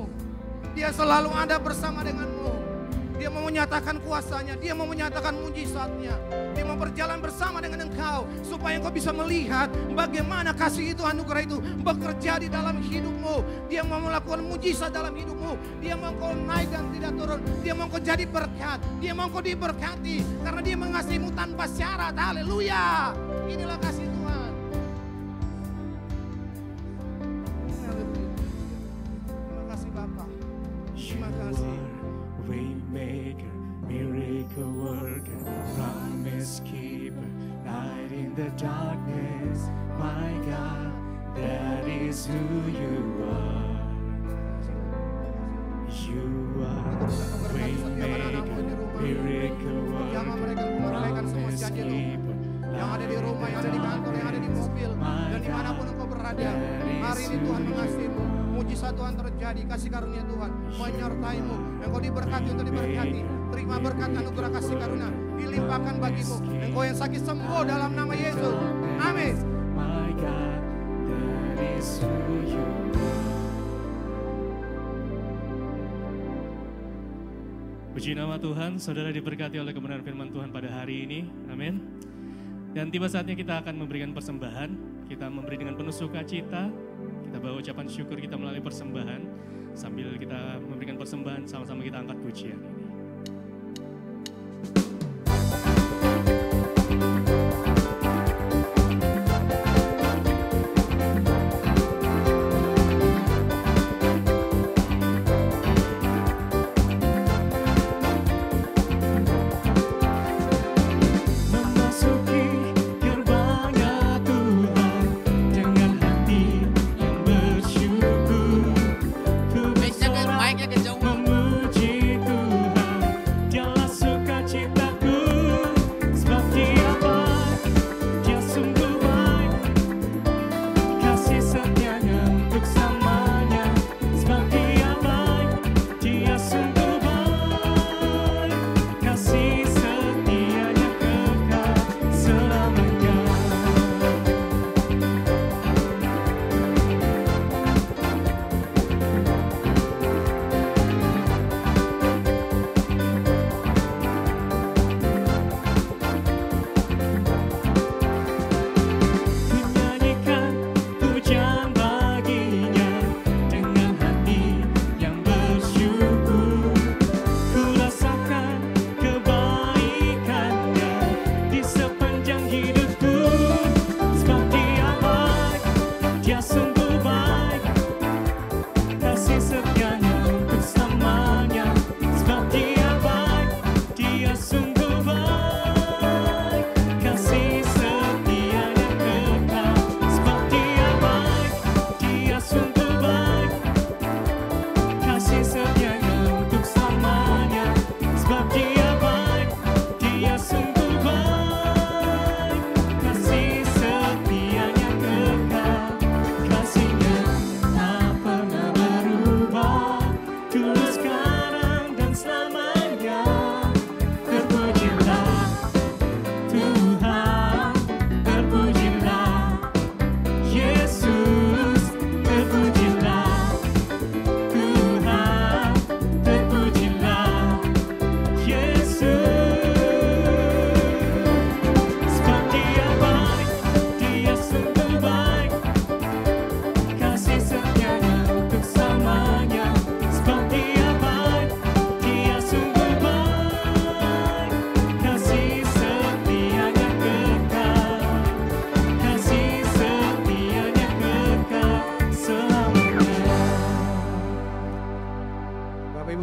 Dia selalu ada bersama denganmu. Dia mau menyatakan kuasanya, dia mau menyatakan mujizatnya. Dia mau berjalan bersama dengan engkau supaya engkau bisa melihat bagaimana kasih itu, anugerah itu bekerja di dalam hidupmu. Dia mau melakukan mujizat dalam hidupmu. Dia mau engkau naik dan tidak turun. Dia mau engkau jadi berkat. Dia mau engkau diberkati karena dia mengasihimu tanpa syarat. Haleluya. Inilah kasih Tuhan. Terima kasih Bapa. Terima kasih. Waymaker, miracle worker, promise keeper, light in the darkness. My God, that is who you are. You are waymaker, miracle worker, promise keeper. Yang ada di rumah, yang ada di kantor, yang ada di mobil, dan dimanapun engkau berada. Hari ini Tuhan mengasihimu. Mujizat Tuhan terjadi, kasih karunia Tuhan menyertaimu. Engkau diberkati untuk diberkati. Terima berkat anugerah kasih karunia dilimpahkan bagimu. Engkau yang sakit sembuh dalam nama Yesus. Amin. My God, that is who you are. Puji nama Tuhan, saudara diberkati oleh kebenaran firman Tuhan pada hari ini. Amin. Dan tiba saatnya kita akan memberikan persembahan. Kita memberi dengan penuh sukacita. Kita bawa ucapan syukur kita melalui persembahan. Sambil kita memberikan persembahan, sama-sama kita angkat pujian ini.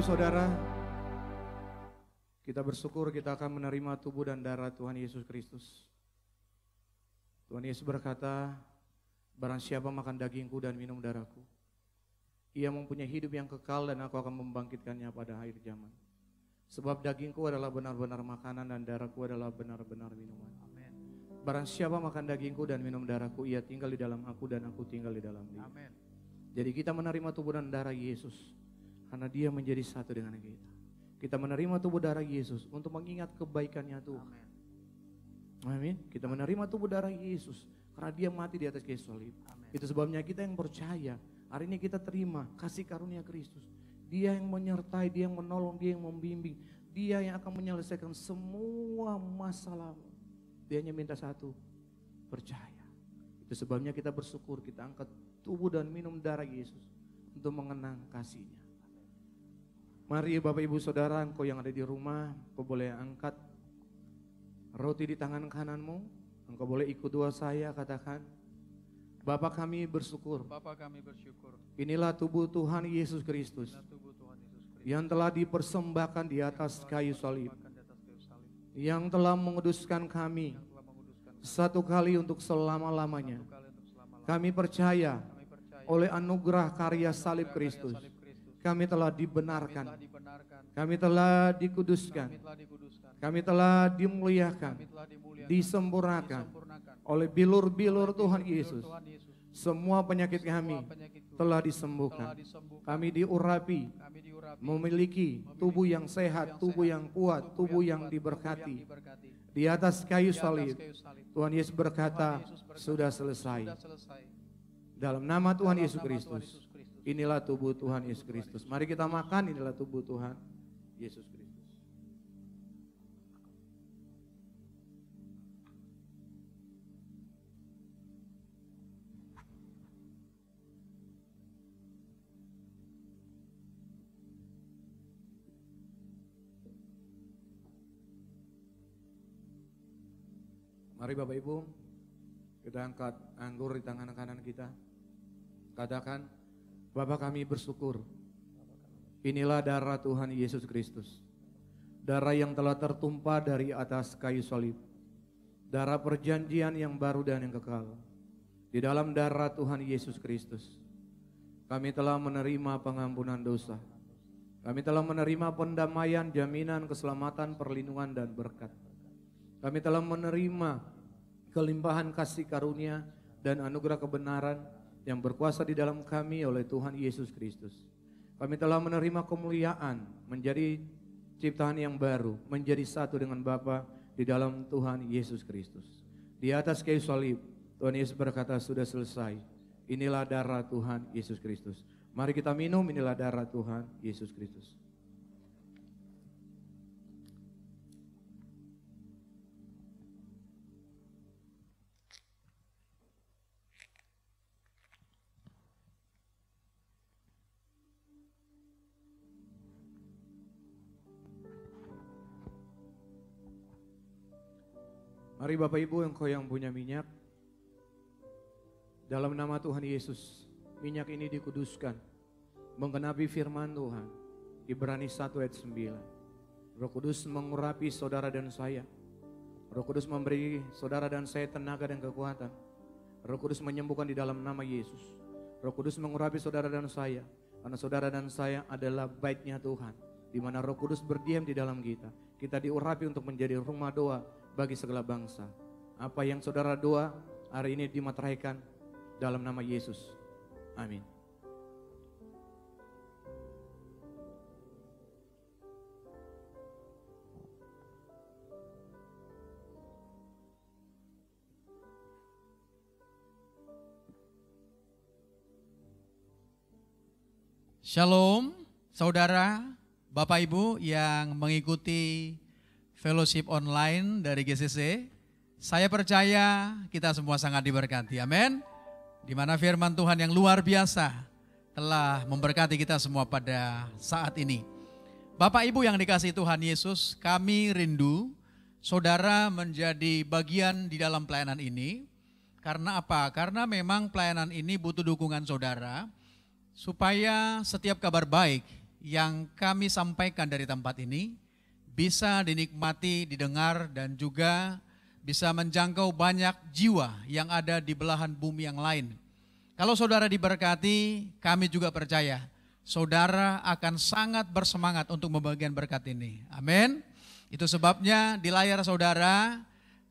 Memuji saudara, kita bersyukur kita akan menerima tubuh dan darah Tuhan Yesus Kristus. Tuhan Yesus berkata, barang siapa makan dagingku dan minum darahku, ia mempunyai hidup yang kekal dan aku akan membangkitkannya pada akhir zaman. Sebab dagingku adalah benar-benar makanan dan darahku adalah benar-benar minuman. Amen. Barang siapa makan dagingku dan minum darahku, ia tinggal di dalam aku dan aku tinggal di dalam dia. Amen. Jadi kita menerima tubuh dan darah Yesus karena dia menjadi satu dengan kita. Kita menerima tubuh darah Yesus untuk mengingat kebaikannya Tuhan. Amin. Kita menerima tubuh darah Yesus karena dia mati di atas kayu salib. Itu sebabnya kita yang percaya, hari ini kita terima kasih karunia Kristus. Dia yang menyertai, dia yang menolong, dia yang membimbing. Dia yang akan menyelesaikan semua masalahmu. Dia hanya minta satu, percaya. Itu sebabnya kita bersyukur, kita angkat tubuh dan minum darah Yesus untuk mengenang kasih-Nya. Mari Bapak Ibu Saudara, engkau yang ada di rumah, engkau boleh angkat roti di tangan kananmu. Engkau boleh ikut doa saya, katakan, Bapa kami bersyukur. Bapa kami bersyukur. Inilah tubuh Tuhan Yesus Kristus Inilah tubuh Tuhan Yesus Kristus yang telah dipersembahkan di atas kayu salib, di atas kayu salib, yang telah menguduskan kami yang telah menguduskan kami satu kali untuk selama-lamanya. satu kali untuk selama-lamanya. Kami percaya Kami percaya oleh anugerah karya salib karya Kristus, salib Kristus, kami telah kami dibenarkan, telah dibenarkan, kami telah dikuduskan, kami telah dikuduskan, kami telah dimuliakan, kami telah dimuliakan, disempurnakan disempurnakan oleh bilur-bilur Tuhan oleh Yesus. Tuhan Yesus. Semua penyakit kami Semua penyakitku telah telah disembuhkan. disembuhkan. Kami diurapi, Kami diurapi, memiliki tubuh yang sehat, tubuh yang kuat, tubuh yang kuat, diberkati. diberkati. Di atas kayu Di atas salib, kayu salib. Tuhan Yesus berkata, Tuhan Yesus berkata, sudah selesai. Sudah selesai. Dalam nama Tuhan Dalam Yesus nama Kristus, Tuhan Yesus Kristus. inilah tubuh Tuhan Yesus Kristus. Mari kita makan, inilah tubuh Tuhan Yesus Kristus. Mari Bapak Ibu, kita angkat anggur di tangan kanan kita. Katakan, Bapa kami bersyukur. Inilah darah Tuhan Yesus Kristus. Darah yang telah tertumpah dari atas kayu salib. Darah perjanjian yang baru dan yang kekal. Di dalam darah Tuhan Yesus Kristus, kami telah menerima pengampunan dosa. Kami telah menerima pendamaian, jaminan, keselamatan, perlindungan, dan berkat. Kami telah menerima kelimpahan kasih karunia dan anugerah kebenaran yang berkuasa di dalam kami oleh Tuhan Yesus Kristus. Kami telah menerima kemuliaan, menjadi ciptaan yang baru, menjadi satu dengan Bapa di dalam Tuhan Yesus Kristus. Di atas kayu salib, Tuhan Yesus berkata, sudah selesai. Inilah darah Tuhan Yesus Kristus. Mari kita minum, inilah darah Tuhan Yesus Kristus. Mari Bapak Ibu engkau yang punya minyak, dalam nama Tuhan Yesus, minyak ini dikuduskan, menggenapi firman Tuhan, Ibrani 1 ayat 9. Roh Kudus mengurapi saudara dan saya. Roh Kudus memberi saudara dan saya tenaga dan kekuatan. Roh Kudus menyembuhkan di dalam nama Yesus. Roh Kudus mengurapi saudara dan saya, karena saudara dan saya adalah baitnya Tuhan, di mana Roh Kudus berdiam di dalam kita. Kita diurapi untuk menjadi rumah doa bagi segala bangsa. Apa yang saudara doa hari ini dimateraikan dalam nama Yesus. Amin. Shalom, saudara, Bapak Ibu yang mengikuti fellowship online dari GCC. Saya percaya kita semua sangat diberkati, amin. Di mana firman Tuhan yang luar biasa telah memberkati kita semua pada saat ini. Bapak Ibu yang dikasihi Tuhan Yesus, kami rindu saudara menjadi bagian di dalam pelayanan ini. Karena apa? Karena memang pelayanan ini butuh dukungan saudara, supaya setiap kabar baik yang kami sampaikan dari tempat ini bisa dinikmati, didengar, dan juga bisa menjangkau banyak jiwa yang ada di belahan bumi yang lain. Kalau saudara diberkati, kami juga percaya saudara akan sangat bersemangat untuk membagikan berkat ini. Amin. Itu sebabnya di layar saudara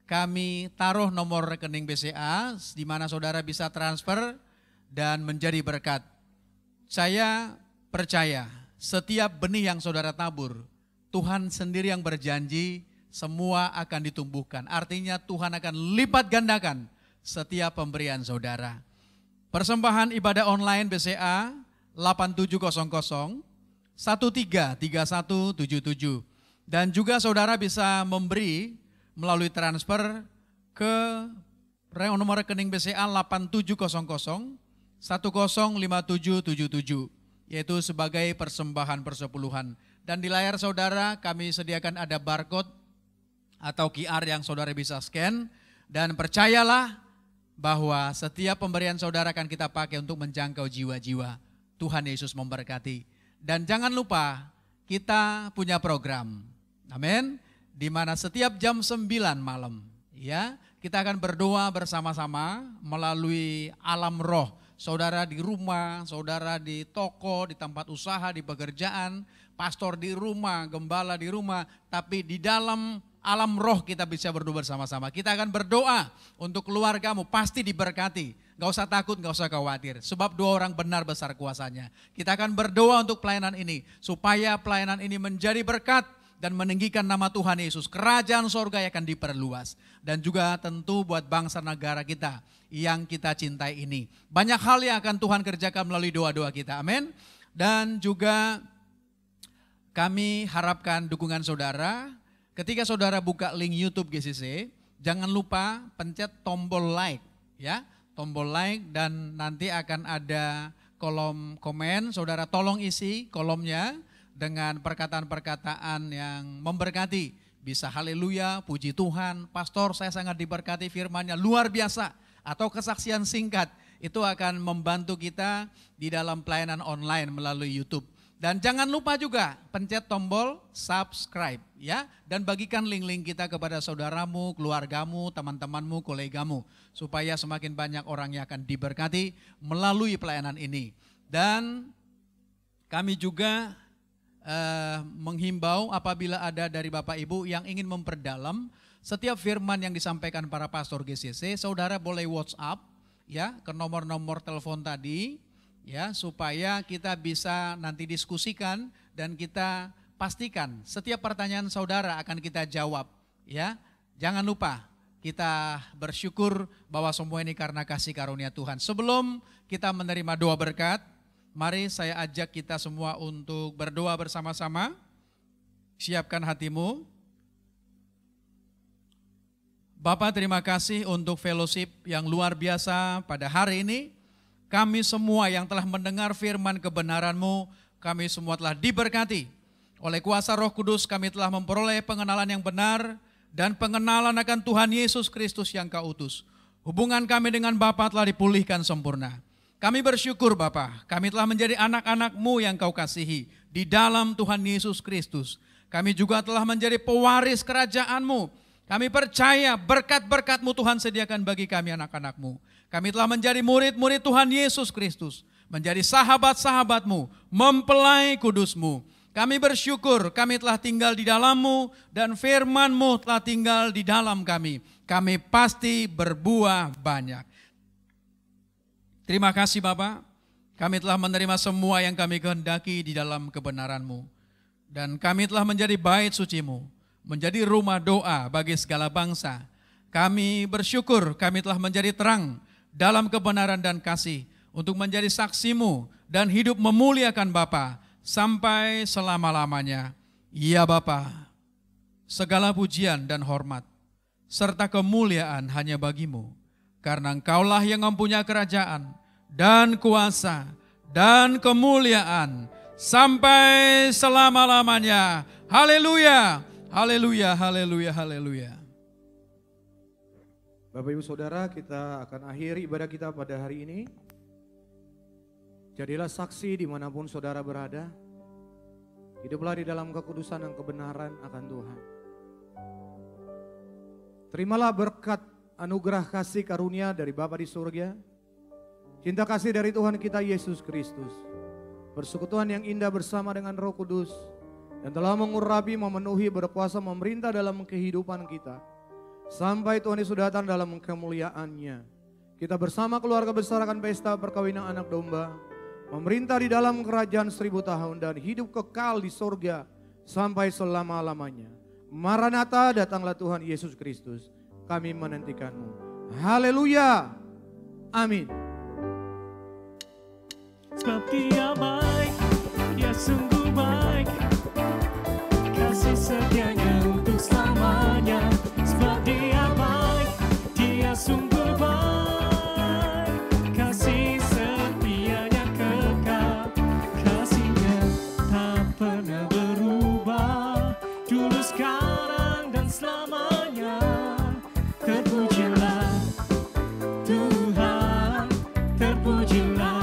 kami taruh nomor rekening BCA di mana saudara bisa transfer dan menjadi berkat. Saya percaya setiap benih yang saudara tabur, Tuhan sendiri yang berjanji semua akan ditumbuhkan. Artinya Tuhan akan lipat gandakan setiap pemberian saudara. Persembahan ibadah online BCA 8700 133177. Dan juga saudara bisa memberi melalui transfer ke nomor rekening BCA 8700 105777, yaitu sebagai persembahan persepuluhan. Dan di layar saudara kami sediakan ada barcode atau QR yang saudara bisa scan. Dan percayalah bahwa setiap pemberian saudara akan kita pakai untuk menjangkau jiwa-jiwa. Tuhan Yesus memberkati. Dan jangan lupa kita punya program. Amin. Di mana setiap jam 9 malam ya, kita akan berdoa bersama-sama melalui alam roh. Saudara di rumah, saudara di toko, di tempat usaha, di pekerjaan, pastor di rumah, gembala di rumah, tapi di dalam alam roh kita bisa berdoa bersama-sama. Kita akan berdoa untuk keluargamu, pasti diberkati. Gak usah takut, gak usah khawatir. Sebab 2 orang benar besar kuasanya. Kita akan berdoa untuk pelayanan ini, supaya pelayanan ini menjadi berkat dan meninggikan nama Tuhan Yesus. Kerajaan sorga akan diperluas. Dan juga tentu buat bangsa negara kita yang kita cintai ini. Banyak hal yang akan Tuhan kerjakan melalui doa-doa kita. Amin. Dan juga kami harapkan dukungan saudara. Ketika saudara buka link YouTube GCC, jangan lupa pencet tombol like ya, tombol like, dan nanti akan ada kolom komen. Saudara tolong isi kolomnya dengan perkataan-perkataan yang memberkati. Bisa haleluya, puji Tuhan, pastor saya sangat diberkati firman-Nya, luar biasa. Atau kesaksian singkat, itu akan membantu kita di dalam pelayanan online melalui YouTube. Dan jangan lupa juga pencet tombol subscribe ya, dan bagikan link-link kita kepada saudaramu, keluargamu, teman-temanmu, kolegamu, supaya semakin banyak orang yang akan diberkati melalui pelayanan ini. Dan kami juga menghimbau apabila ada dari Bapak Ibu yang ingin memperdalam setiap firman yang disampaikan para pastor GCC, saudara boleh WhatsApp ya ke nomor-nomor telepon tadi ya, supaya kita bisa nanti diskusikan dan kita pastikan setiap pertanyaan saudara akan kita jawab ya. Jangan lupa kita bersyukur bahwa semua ini karena kasih karunia Tuhan. Sebelum kita menerima doa berkat, mari saya ajak kita semua untuk berdoa bersama-sama. Siapkan hatimu. Bapak, terima kasih untuk fellowship yang luar biasa pada hari ini. Kami semua yang telah mendengar firman kebenaran-Mu, kami semua telah diberkati. Oleh kuasa Roh Kudus kami telah memperoleh pengenalan yang benar dan pengenalan akan Tuhan Yesus Kristus yang Kau utus. Hubungan kami dengan Bapa telah dipulihkan sempurna. Kami bersyukur Bapa, kami telah menjadi anak-anak-Mu yang Kau kasihi di dalam Tuhan Yesus Kristus. Kami juga telah menjadi pewaris kerajaan-Mu. Kami percaya berkat-berkat-Mu Tuhan sediakan bagi kami anak-anak-Mu. Kami telah menjadi murid-murid Tuhan Yesus Kristus. Menjadi sahabat-sahabat-Mu, mempelai kudus-Mu. Kami bersyukur kami telah tinggal di dalam-Mu dan firman-Mu telah tinggal di dalam kami. Kami pasti berbuah banyak. Terima kasih Bapak, kami telah menerima semua yang kami kehendaki di dalam kebenaran-Mu. Dan kami telah menjadi bait suci-Mu, menjadi rumah doa bagi segala bangsa. Kami bersyukur kami telah menjadi terang dalam kebenaran dan kasih untuk menjadi saksi-Mu dan hidup memuliakan Bapa sampai selama-lamanya. Ya Bapa, segala pujian dan hormat serta kemuliaan hanya bagi-Mu, karena Engkaulah yang mempunyai kerajaan dan kuasa dan kemuliaan sampai selama-lamanya. Haleluya. Haleluya, haleluya, haleluya. Bapak Ibu Saudara, kita akan akhiri ibadah kita pada hari ini. Jadilah saksi dimanapun saudara berada. Hiduplah di dalam kekudusan dan kebenaran akan Tuhan. Terimalah berkat anugerah kasih karunia dari Bapa di surga. Cinta kasih dari Tuhan kita Yesus Kristus. Persekutuan yang indah bersama dengan Roh Kudus. Dan telah mengurapi, memenuhi, berkuasa, memerintah dalam kehidupan kita. Sampai Tuhan Yesus datang dalam kemuliaannya. Kita bersama keluarga besar akan pesta perkawinan anak domba. Memerintah di dalam kerajaan 1000 tahun dan hidup kekal di sorga sampai selama-lamanya. Maranatha, datanglah Tuhan Yesus Kristus. Kami menantikan-Mu. Haleluya. Amin. Sebab Dia baik, Dia sungguh baik, kasih setia terpujilah